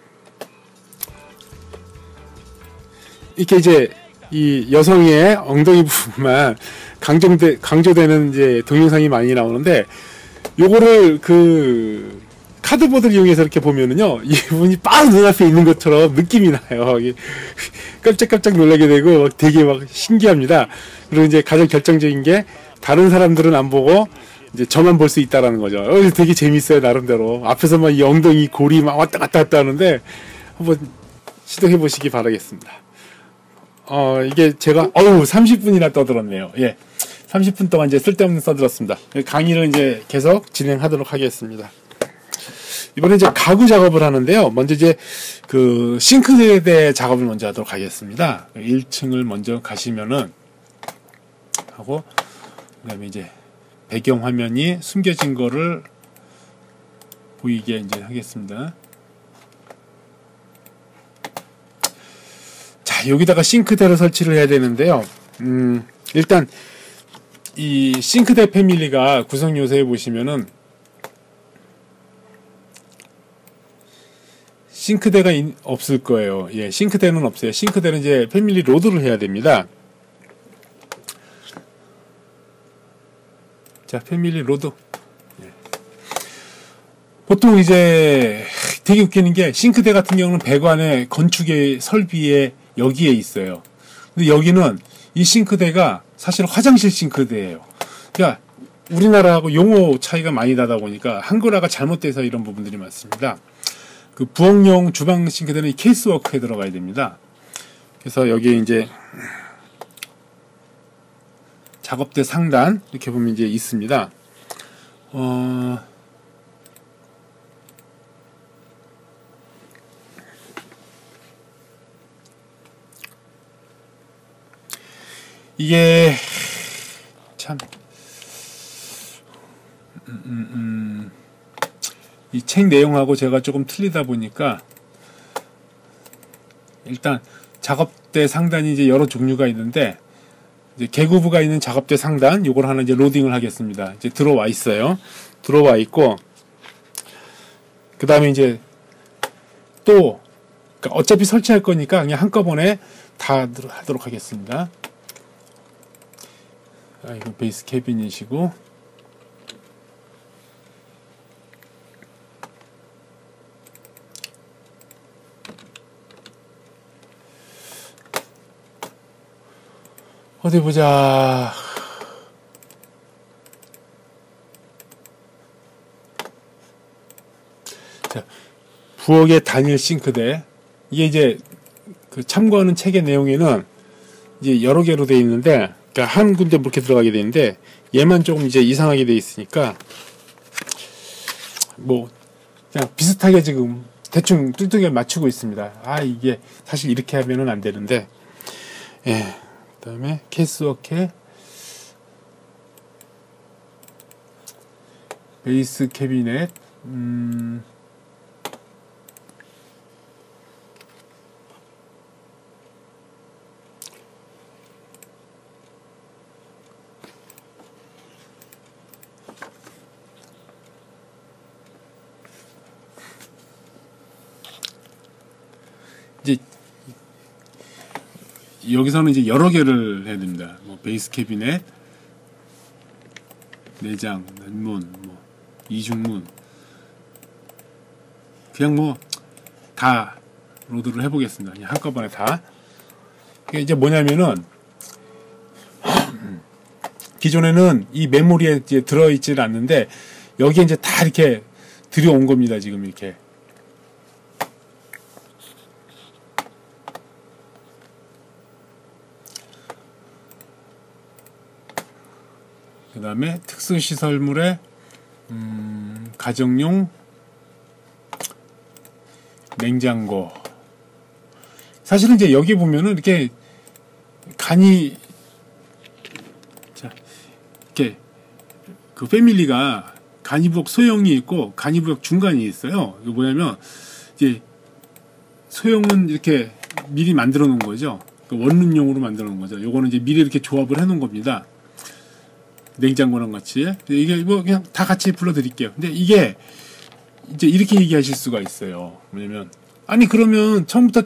이렇게 이제 이 여성의 엉덩이 부분만 강조되는 이제 동영상이 많이 나오는데, 요거를 그 카드보드를 이용해서 이렇게 보면은요, 이분이 바로 눈앞에 있는 것처럼 느낌이 나요. 깜짝깜짝 놀라게 되고 되게 막 신기합니다. 그리고 이제 가장 결정적인 게 다른 사람들은 안 보고 이제 저만 볼 수 있다라는 거죠. 되게 재밌어요, 나름대로. 앞에서 막 이 엉덩이 골이 막 왔다 갔다 왔다 하는데 한번 시도해 보시기 바라겠습니다. 이게 제가 30분이나 떠들었네요. 예. 30분 동안 이제 쓸데없는 써들었습니다. 강의를 이제 계속 진행하도록 하겠습니다. 이번에 이제 가구 작업을 하는데요. 먼저 이제 그 싱크대 작업을 먼저 하도록 하겠습니다. 1층을 먼저 가시면은 하고, 그 다음에 이제 배경 화면이 숨겨진 거를 보이게 이제 하겠습니다. 자, 여기다가 싱크대를 설치를 해야 되는데요. 일단 이 싱크대 패밀리가 구성 요소에 보시면은 싱크대가 없을 거예요. 예, 싱크대는 없어요. 싱크대는 이제 패밀리 로드를 해야 됩니다. 자, 패밀리 로드. 예. 보통 이제 되게 웃기는 게 싱크대 같은 경우는 배관에 건축의 설비에 여기에 있어요. 근데 여기는 이 싱크대가 사실 화장실 싱크대예요. 그러니까 우리나라하고 용어 차이가 많이 나다 보니까 한글화가 잘못돼서 이런 부분들이 많습니다. 그 부엌용 주방 싱크대는 이 케이스워크에 들어가야 됩니다. 그래서 여기에 이제 작업대 상단 이렇게 보면 이제 있습니다. 이게 참 이 책 내용하고 제가 조금 틀리다 보니까 일단 작업대 상단이 이제 여러 종류가 있는데 이제 개구부가 있는 작업대 상단 요걸 하나 이제 로딩을 하겠습니다. 이제 들어와 있어요. 들어와 있고 그 다음에 이제 또 그러니까 어차피 설치할 거니까 그냥 한꺼번에 다 하도록 하겠습니다. 이거 베이스 캐비닛이고 어디 보자. 자, 부엌의 단일 싱크대. 이게 이제 그 참고하는 책의 내용에는 이제 여러 개로 되어 있는데, 그러니까 한 군데 이렇게 들어가게 되는데 얘만 조금 이제 이상하게 되어 있으니까 뭐 그냥 비슷하게 지금 대충 뚱뚱하게 맞추고 있습니다. 아, 이게 사실 이렇게 하면은 안 되는데, 예. 그 다음에 케이스워크에 베이스 캐비넷, 이제 여기서는 이제 여러 개를 해야 됩니다. 뭐 베이스 캐비넷, 내장, 난문, 뭐 이중문, 그냥 뭐 다 로드를 해보겠습니다. 그냥 한꺼번에 다. 이게 이제 뭐냐면은 기존에는 이 메모리에 이제 들어있질 않는데 여기에 이제 다 이렇게 들여온 겁니다. 지금 이렇게. 그 다음에 특수시설물의 가정용 냉장고. 사실은 이제 여기 보면은 이렇게 간이, 자, 이렇게 그 패밀리가 간이부역 소형이 있고 간이부역 중간이 있어요. 이거 뭐냐면 이제 소형은 이렇게 미리 만들어 놓은 거죠. 원룸용으로 만들어 놓은 거죠. 요거는 이제 미리 이렇게 조합을 해 놓은 겁니다. 냉장고랑 같이. 이게 뭐 그냥 다 같이 불러드릴게요. 근데 이게 이제 이렇게 얘기하실 수가 있어요. 뭐냐면 아니 그러면 처음부터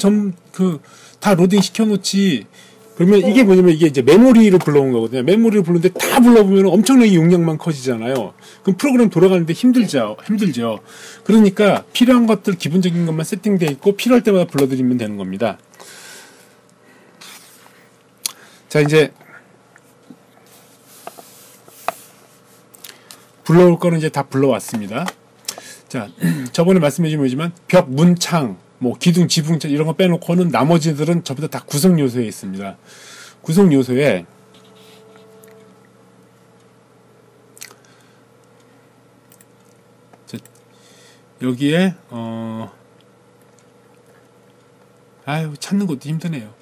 다 로딩 시켜놓지. 그러면 이게 뭐냐면 이게 이제 메모리를 불러온 거거든요. 메모리를 부르는데 다 불러보면 엄청나게 용량만 커지잖아요. 그럼 프로그램 돌아가는데 힘들죠. 그러니까 필요한 것들 기본적인 것만 세팅되어 있고 필요할 때마다 불러드리면 되는 겁니다. 자, 이제 불러올 거는 이제 다 불러왔습니다. 자, 저번에 말씀해 주지만 벽, 문, 창, 뭐 기둥, 지붕 이런 거 빼놓고는 나머지들은 전부 다 구성 요소에 있습니다. 구성 요소에 여기에 아유 찾는 것도 힘드네요.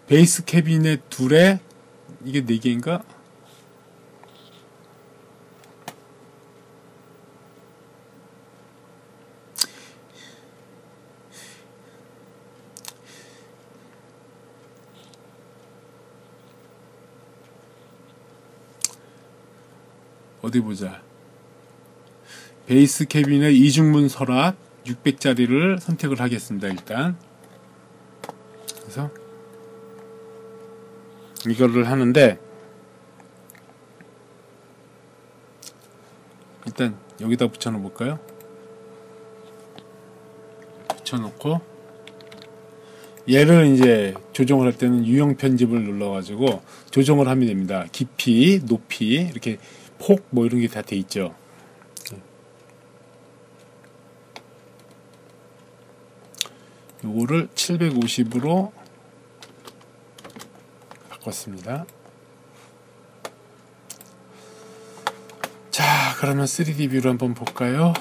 베이스 캐비넷 둘에 이게 4개인가? 어디 보자. 베이스 캐비넷 이중문 서랍 600짜리를 선택을 하겠습니다. 일단 그래서 이거를 하는데 일단 여기다 붙여 놓을까요? 붙여놓고 얘를 이제 조정을 할 때는 유형 편집을 눌러가지고 조정을 하면 됩니다. 깊이, 높이, 이렇게 폭 뭐 이런 게 다 돼 있죠. 요거를 750으로 바꿨습니다. 자, 그러면 3D 뷰를 한번 볼까요?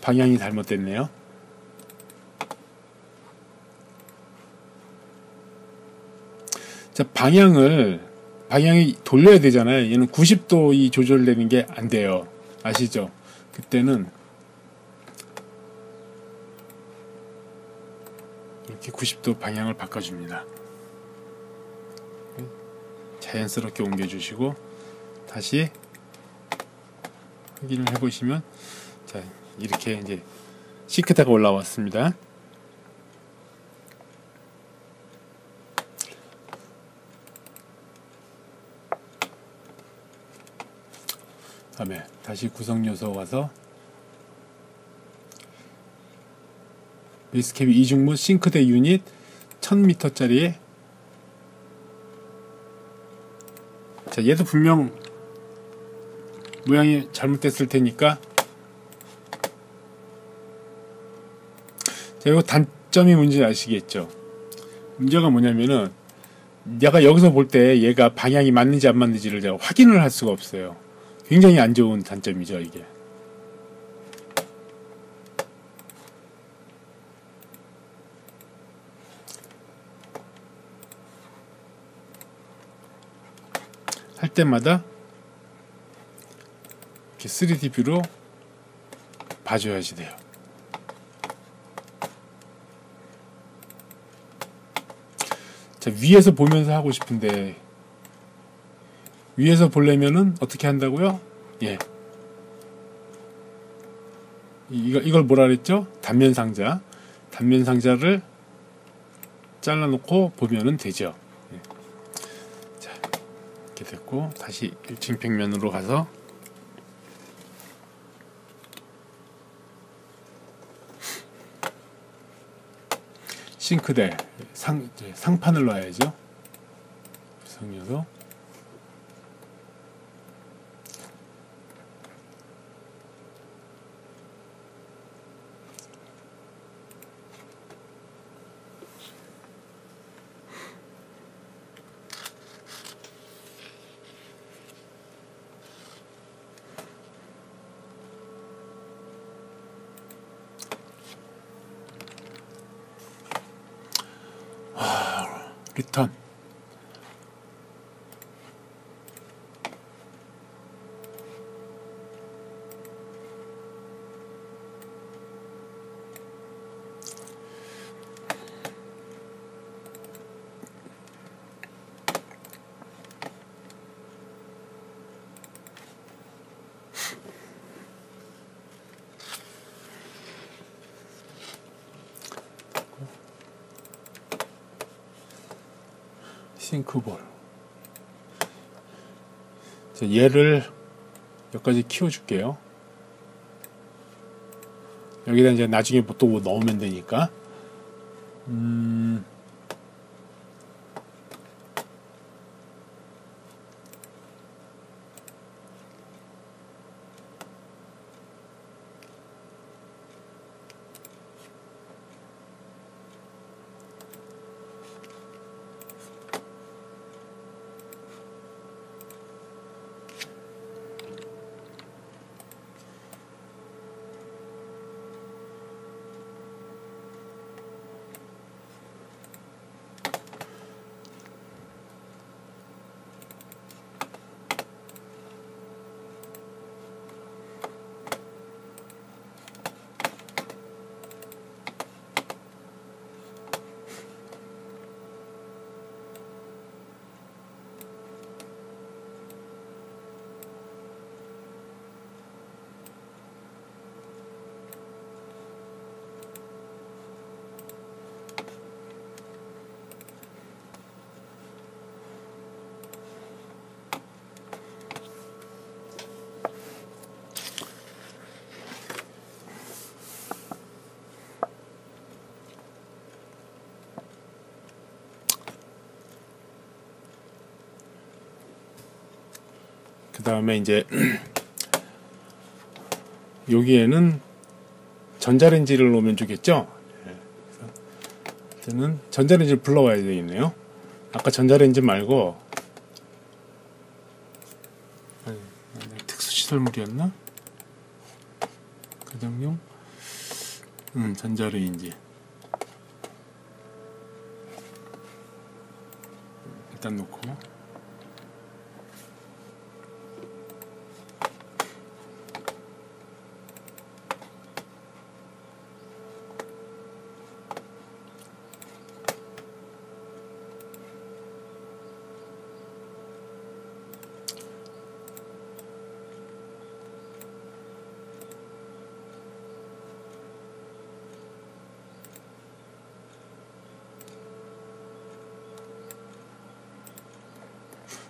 방향이 잘못됐네요. 자, 방향이 돌려야 되잖아요. 얘는 90도 이 조절되는 게 안 돼요. 아시죠? 그때는 이렇게 90도 방향을 바꿔줍니다. 자연스럽게 옮겨주시고 다시 확인을 해보시면 자, 이렇게 이제 시크다가 올라왔습니다. 다음에 다시 구성 요소 가서 베이스캡 이중문 싱크대 유닛 1000m짜리. 자, 얘도 분명 모양이 잘못됐을 테니까 자, 이거 단점이 뭔지 아시겠죠? 문제가 뭐냐면은 내가 여기서 볼 때 얘가 방향이 맞는지 안 맞는지를 제가 확인을 할 수가 없어요. 굉장히 안 좋은 단점이죠, 이게. 할 때마다 이렇게 3D 뷰로 봐줘야지 돼요. 자, 위에서 보면서 하고 싶은데 위에서 보려면은 어떻게 한다고요? 예. 이걸 뭐라 그랬죠? 단면 상자. 단면 상자를 잘라놓고 보면은 되죠. 예. 자, 이렇게 됐고 다시 1층 평면으로 가서 싱크대 상판을 놔야죠. 구성요소 리턴. 싱크볼. 얘를 여기까지 키워줄게요. 여기다 이제 나중에 또 뭐 넣으면 되니까. 그 다음에 이제 여기에는 전자레인지를 놓으면 좋겠죠. 저는 전자레인지를 불러와야 되겠네요. 아까 전자레인지 말고 특수시설물이었나? 가정용 전자레인지 일단 놓고,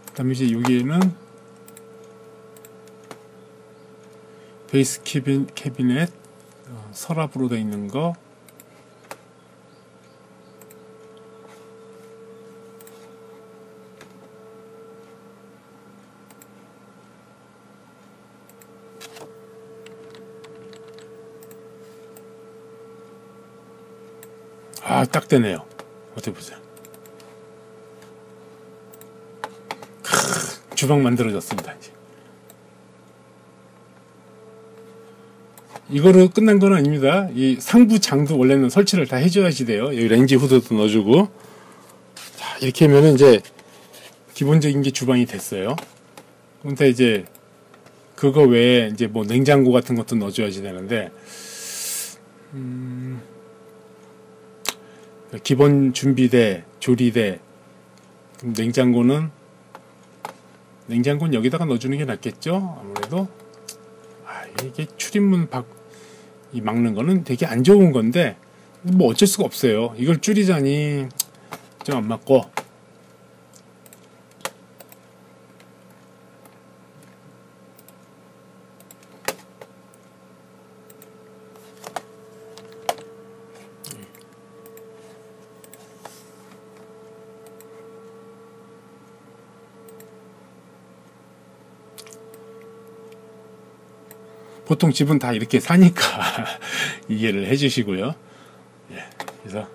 그 다음에 이제 여기에는 베이스 캐비넷 서랍으로 되어 있는 거, 딱 되네요. 어떻게 보세요. 주방 만들어졌습니다. 이제. 이거로 끝난 건 아닙니다. 이 상부 장도 원래는 설치를 다 해줘야지 돼요. 여기 렌지 후드도 넣어주고. 자, 이렇게 하면은 이제 기본적인 게 주방이 됐어요. 근데 이제 그거 외에 이제 뭐 냉장고 같은 것도 넣어줘야지 되는데, 기본 준비대, 조리대, 냉장고는 여기다가 넣어주는 게 낫겠죠? 아무래도. 이게 출입문 이 막는 거는 되게 안 좋은 건데, 뭐 어쩔 수가 없어요. 이걸 줄이자니 좀 안 맞고. 보통 집은 다 이렇게 사니까 이해를 해주시고요. 예, 그래서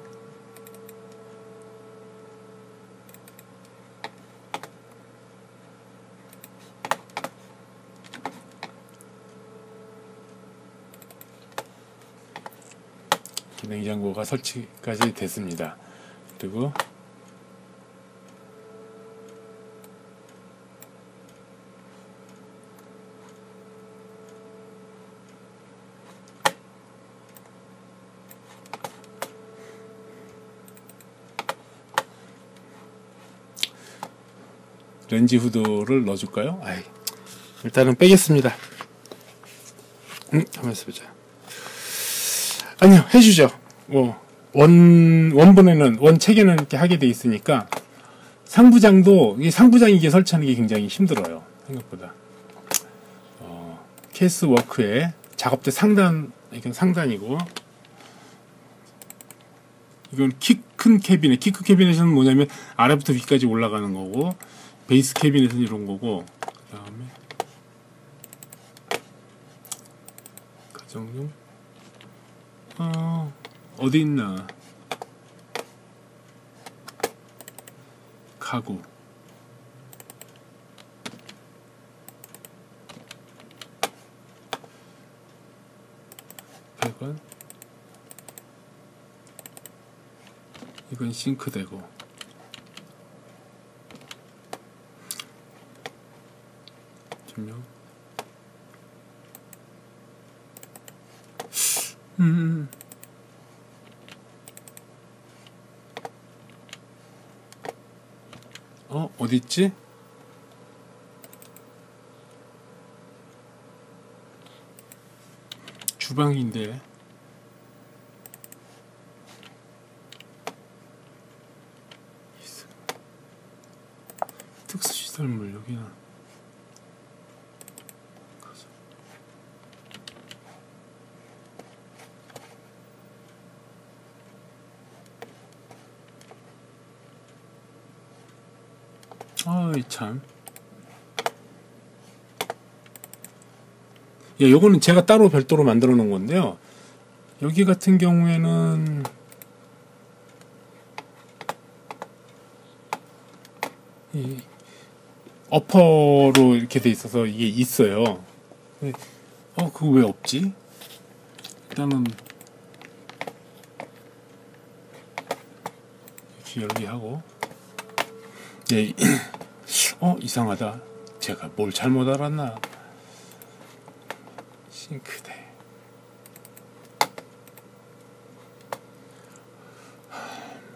냉장고가 설치까지 됐습니다. 그리고 렌즈 후드를 넣어줄까요? 아이, 일단은 빼겠습니다. 가만있어 보자. 아니요, 해주죠. 뭐 원책에는 이렇게 하게 돼 있으니까. 상부장도, 이 상부장 이게 설치하는 게 굉장히 힘들어요. 생각보다. 케이스 워크에 작업대 상단, 이건 상단이고, 이건 키 큰 캐비넷. 키 큰 캐비넷은 뭐냐면 아래부터 위까지 올라가는 거고, 베이스 캐비넷은 이런 거고, 그 다음에 가정용 어디 있나? 가구. 이건 싱크대고. 조명. 어디 있지? 주방인데. 특수시설물 여기나. 아이 참. 예, 요거는 제가 따로 별도로 만들어 놓은 건데요. 여기 같은 경우에는 이 어퍼로 이렇게 돼 있어서 이게 있어요. 그거 왜 없지? 일단은 이렇게 열기하고. 예, 이상하다. 제가 뭘 잘못 알았나? 싱크대.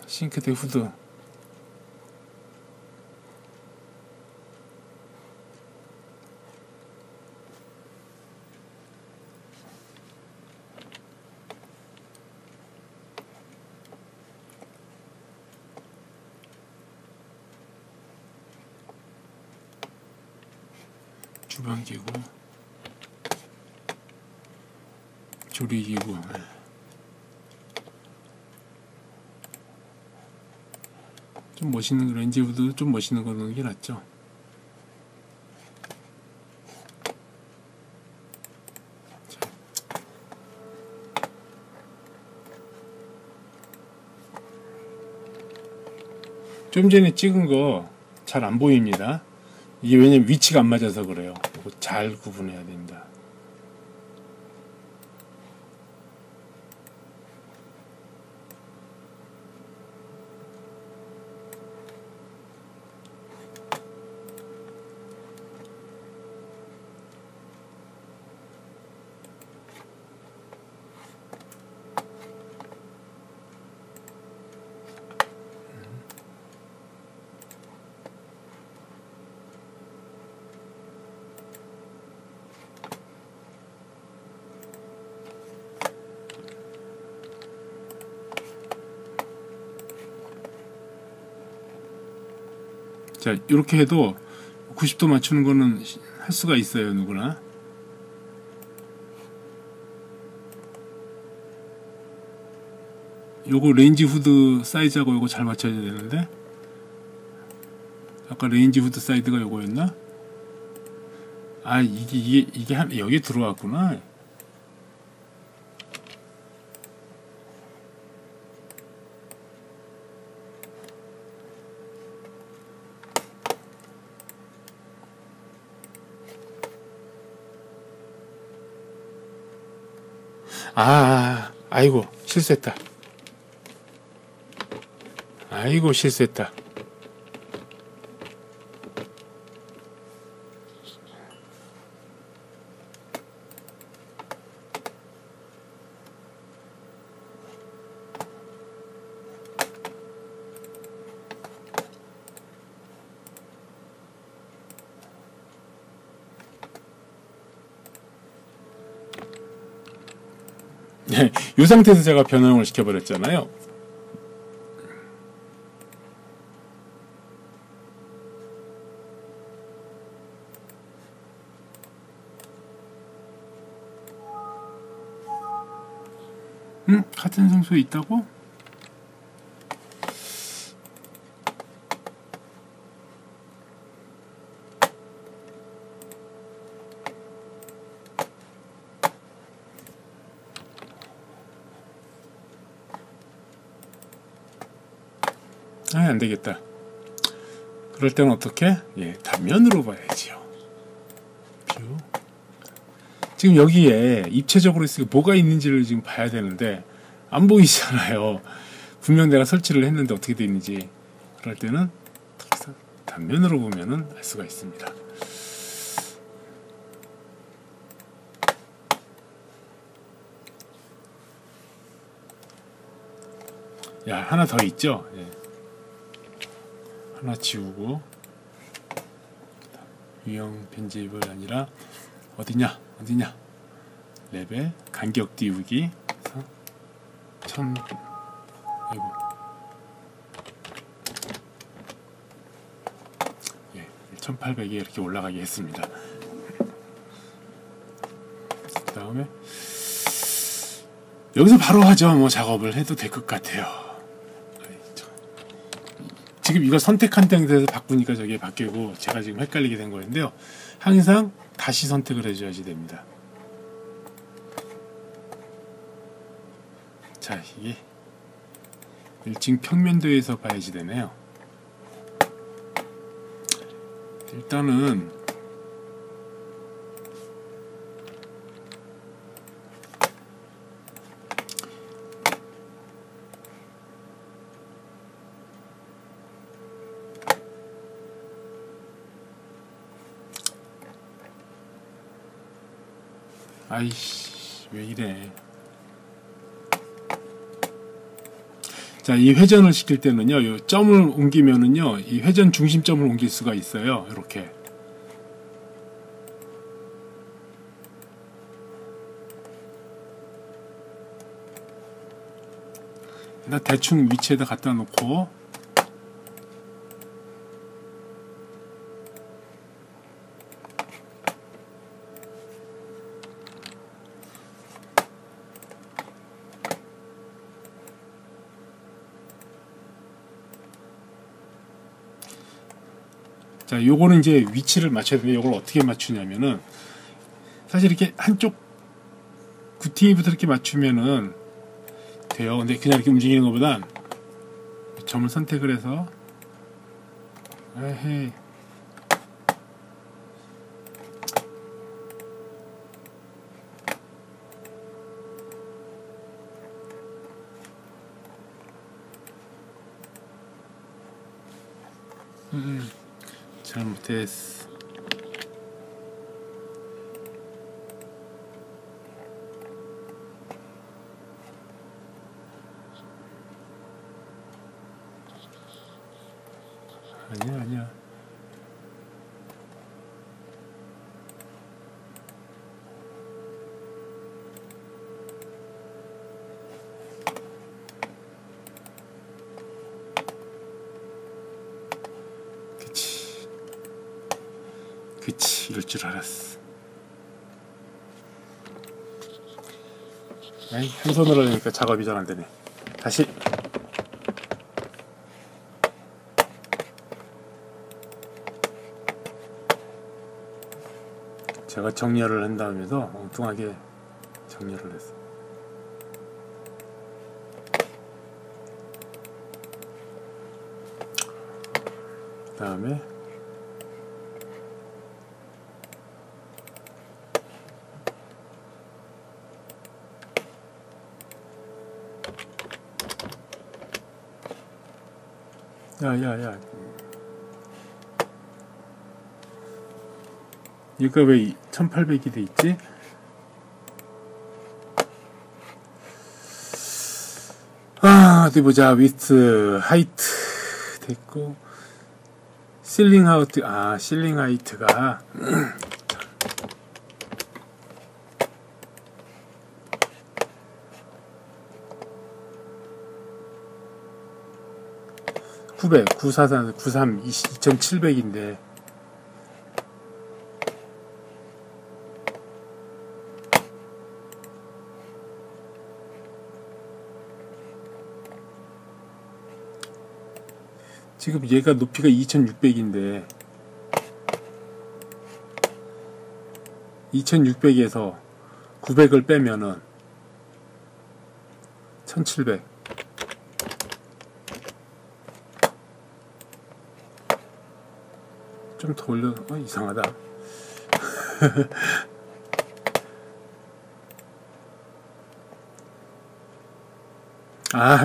싱크대 후드. 주방기구, 조리기구. 좀 멋있는 렌즈 후드, 좀 멋있는 거 넣는 게 낫죠. 좀 전에 찍은 거 잘 안 보입니다. 이게 왜냐면 위치가 안 맞아서 그래요. 이거 잘 구분해야 된다. 자, 이렇게 해도 90도 맞추는 거는 할 수가 있어요, 누구나. 요거 레인지 후드 사이즈하고 요거 잘 맞춰야 되는데, 아까 레인지 후드 사이즈가 요거였나? 아, 이게 여기 들어왔구나. 아이고, 실수했다. 아이고, 실수했다. 이 상태에서 제가 변형을 시켜버렸잖아요. 같은 성수에 있다고? 안 되겠다. 그럴 때는 어떻게? 예, 단면으로 봐야지요. 뷰. 지금 여기에 입체적으로 있으니까 뭐가 있는지를 지금 봐야 되는데 안 보이잖아요. 분명 내가 설치를 했는데 어떻게 돼 있는지. 그럴 때는 단면으로 보면은 알 수가 있습니다. 야, 하나 더 있죠? 예. 하나 지우고 유형 편집을 아니라 어디냐 레벨 간격 띄우기 1000 아이고 예, 1800에 이렇게 올라가게 했습니다. 그 다음에 여기서 바로 하죠. 뭐 작업을 해도 될 것 같아요. 지금 이거 선택한 상태에서 바꾸니까 저게 바뀌고 제가 지금 헷갈리게 된 거인데요. 항상 다시 선택을 해줘야지 됩니다. 자, 이게 1층 평면도에서 봐야지 되네요. 일단은 아이씨, 왜 이래. 자, 이 회전을 시킬 때는요, 이 점을 옮기면은요, 이 회전 중심점을 옮길 수가 있어요. 이렇게. 나 대충 위치에다 갖다 놓고, 자, 요거는 이제 위치를 맞춰야 되는데, 요걸 어떻게 맞추냐면은, 사실 이렇게 한쪽 구팅이부터 이렇게 맞추면은 돼요. 근데 그냥 이렇게 움직이는 것보단 점을 선택을 해서, 에헤이. 잘못했어. 아니야. 그치, 이럴 줄 알았어. 아이, 한 손으로 하니까 작업이 잘 안 되네. 다시. 제가 정렬을 한 다음에서 엉뚱하게 정렬을 했어. 그 다음에 야. 이거 왜 1800이 돼 있지? 어디 보자. 위트, 하이트 됐고, 실링 하우트, 실링 하이트가 900, 944, 93, 2700인데 지금 얘가 높이가 2600인데 2600에서 900을 빼면은 1700. 좀 더 올려. 이상하다.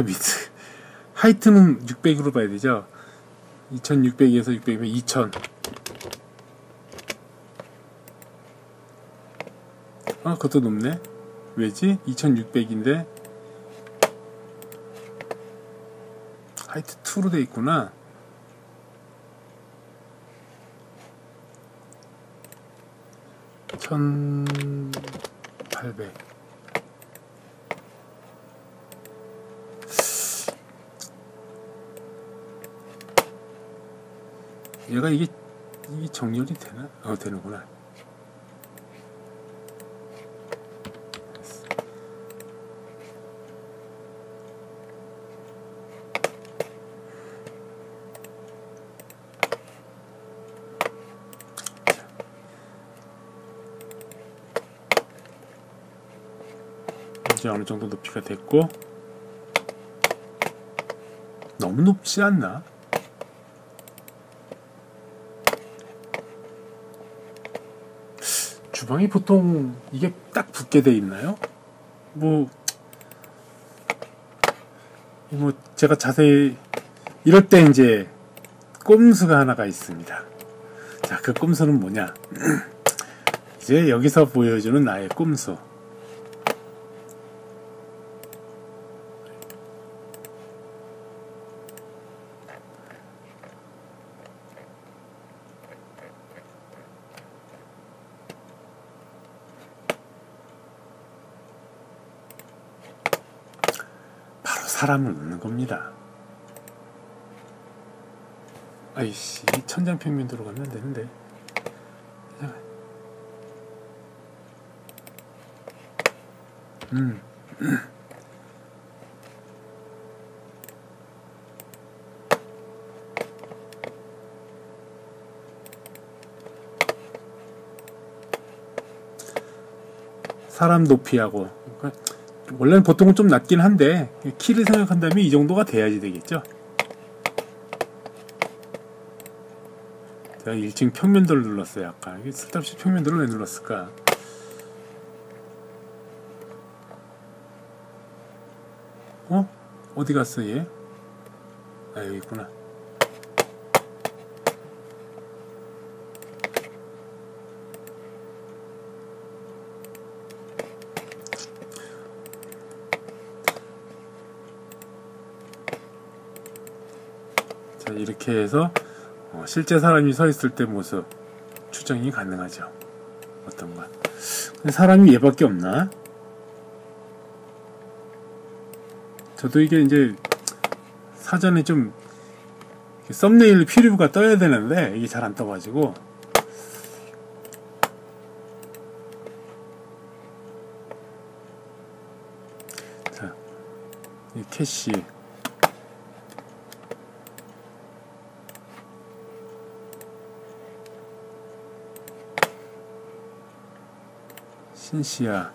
미트. 하이트는 600으로 봐야 되죠. 2600에서 600이면 2000. 그것도 높네. 왜지? 2600인데 하이트 2로 돼 있구나. (1800) 얘가 이게 정렬이 되나? 되는구나. 이제 어느 정도 높이가 됐고, 너무 높지 않나? 주방이 보통 이게 딱 붙게 돼 있나요? 뭐 제가 자세히 이럴 때 이제 꼼수가 하나가 있습니다. 자, 그 꼼수는 뭐냐? 이제 여기서 보여주는 나의 꼼수. 사람을 넣는 겁니다. 아이씨, 천장 평면도로 가면 되는데. 사람 높이하고, 원래는 보통은 좀 낮긴 한데 키를 생각한다면 이 정도가 돼야지 되겠죠. 제가 1층 평면도를 눌렀어요. 아까 이게 쓸데없이 평면도를 왜 눌렀을까? 어디 갔어 얘? 여기 있구나. 이렇게 해서 실제 사람이 서 있을 때 모습 추정이 가능하죠. 어떤가? 사람이 얘밖에 없나? 저도 이게 이제 사전에 좀 썸네일 프리뷰가 떠야 되는데 이게 잘 안 떠가지고. 자, 이 캐시 신시아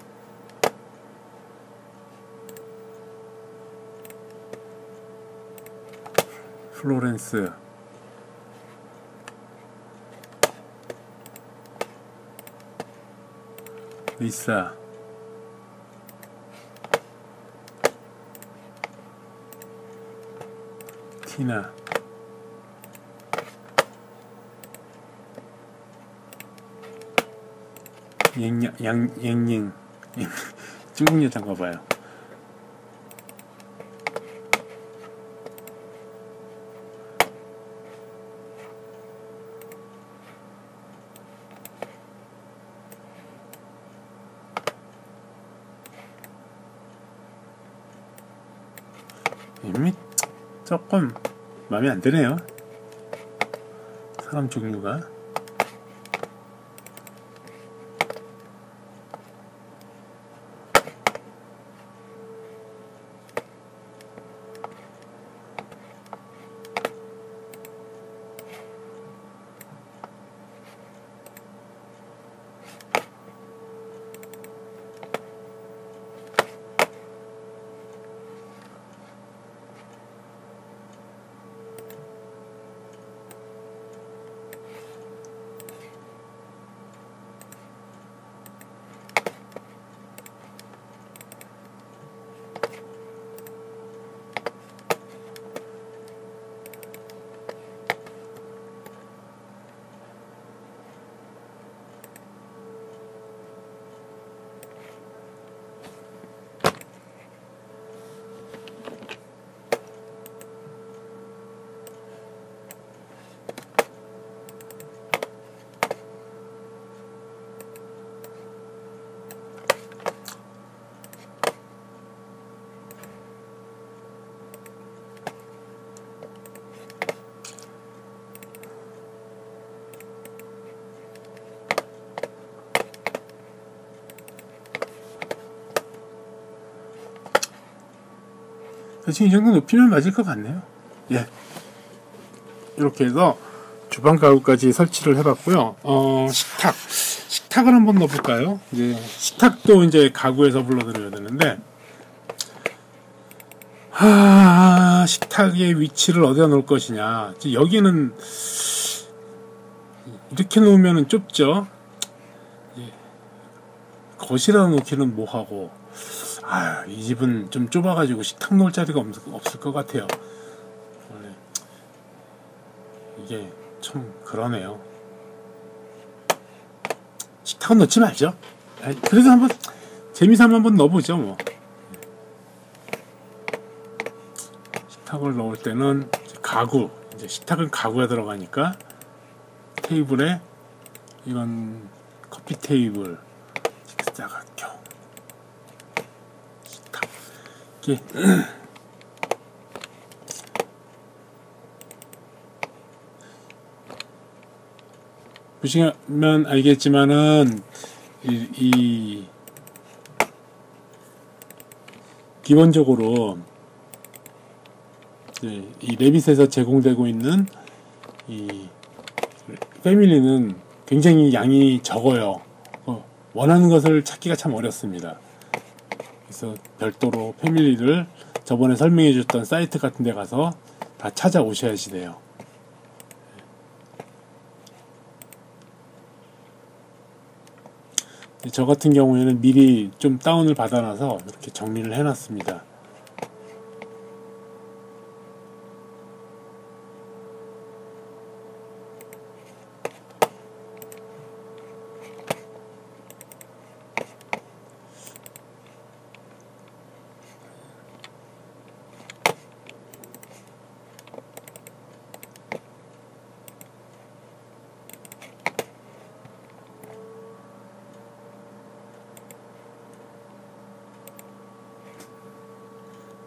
플로렌스 리사 티나 앵잉 중국 여자인가 봐요. 이미 조금 마음에 안 드네요. 사람 종류가. 대충 이 정도 높이면 맞을 것 같네요. 예. 이렇게 해서 주방 가구까지 설치를 해봤고요. 식탁을 한번 넣어볼까요? 이제 식탁도 이제 가구에서 불러드려야 되는데, 식탁의 위치를 어디다 놓을 것이냐. 여기는 이렇게 놓으면 좁죠. 거실에 놓기는 뭐하고, 이 집은 좀 좁아가지고 식탁 놓을 자리가 없을 것 같아요. 원래 이게 참 그러네요. 식탁은 넣지 말죠. 그래도 한번 재미삼아 한번 넣어보죠 뭐. 식탁을 넣을 때는 가구, 이제 식탁은 가구에 들어가니까 테이블에 이건 커피 테이블, 식사각형, 식탁 이게 보시면 알겠지만은 이 기본적으로 이 레빗에서 제공되고 있는 이 패밀리는 굉장히 양이 적어요. 원하는 것을 찾기가 참 어렵습니다. 그래서 별도로 패밀리를 저번에 설명해 줬던 사이트 같은 데 가서 다 찾아오셔야지 돼요. 저 같은 경우에는 미리 좀 다운을 받아놔서 이렇게 정리를 해놨습니다.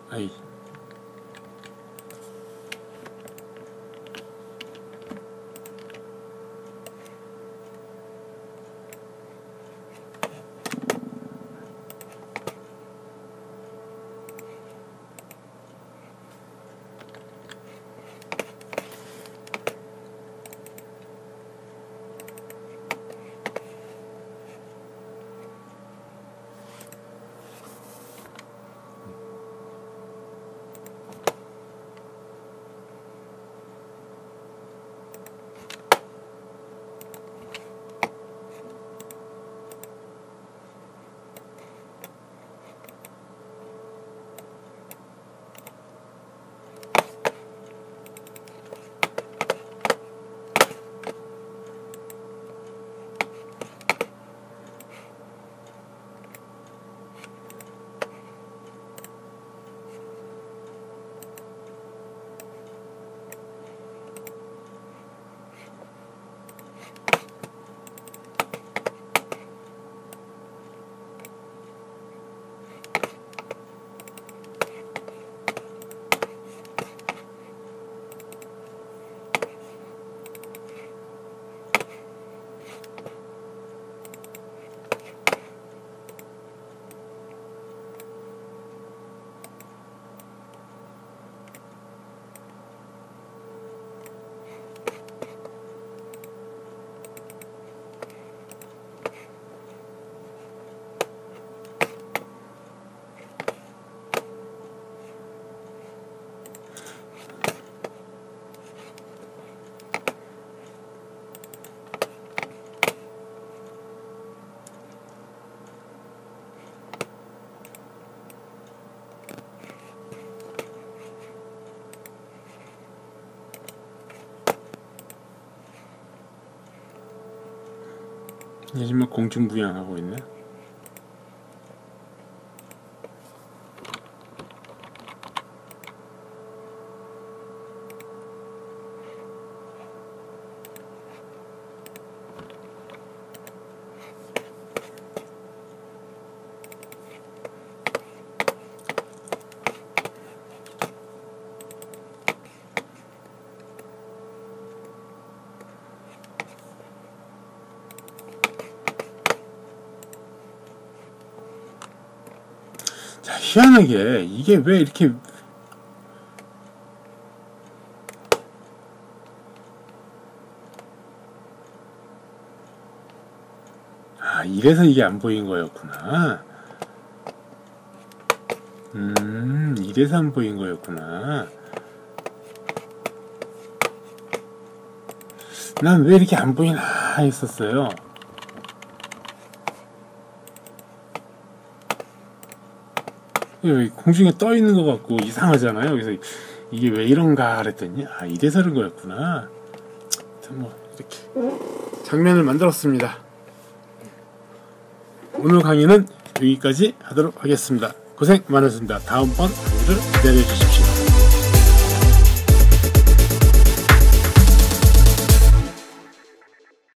아이. 요즘에 공중부양하고 있네. 자, 희한하게 이게 왜 이렇게 이래서 이게 안 보인 거였구나. 이래서 안 보인 거였구나. 난 왜 이렇게 안 보이나 했었어요. 공중에 떠 있는 것 같고 이상하잖아요. 그래서 이게 왜 이런가 그랬더니 이래서 그런 거였구나. 뭐 이렇게 장면을 만들었습니다. 오늘 강의는 여기까지 하도록 하겠습니다. 고생 많으셨습니다. 다음번 강의를 기다려 주십시오.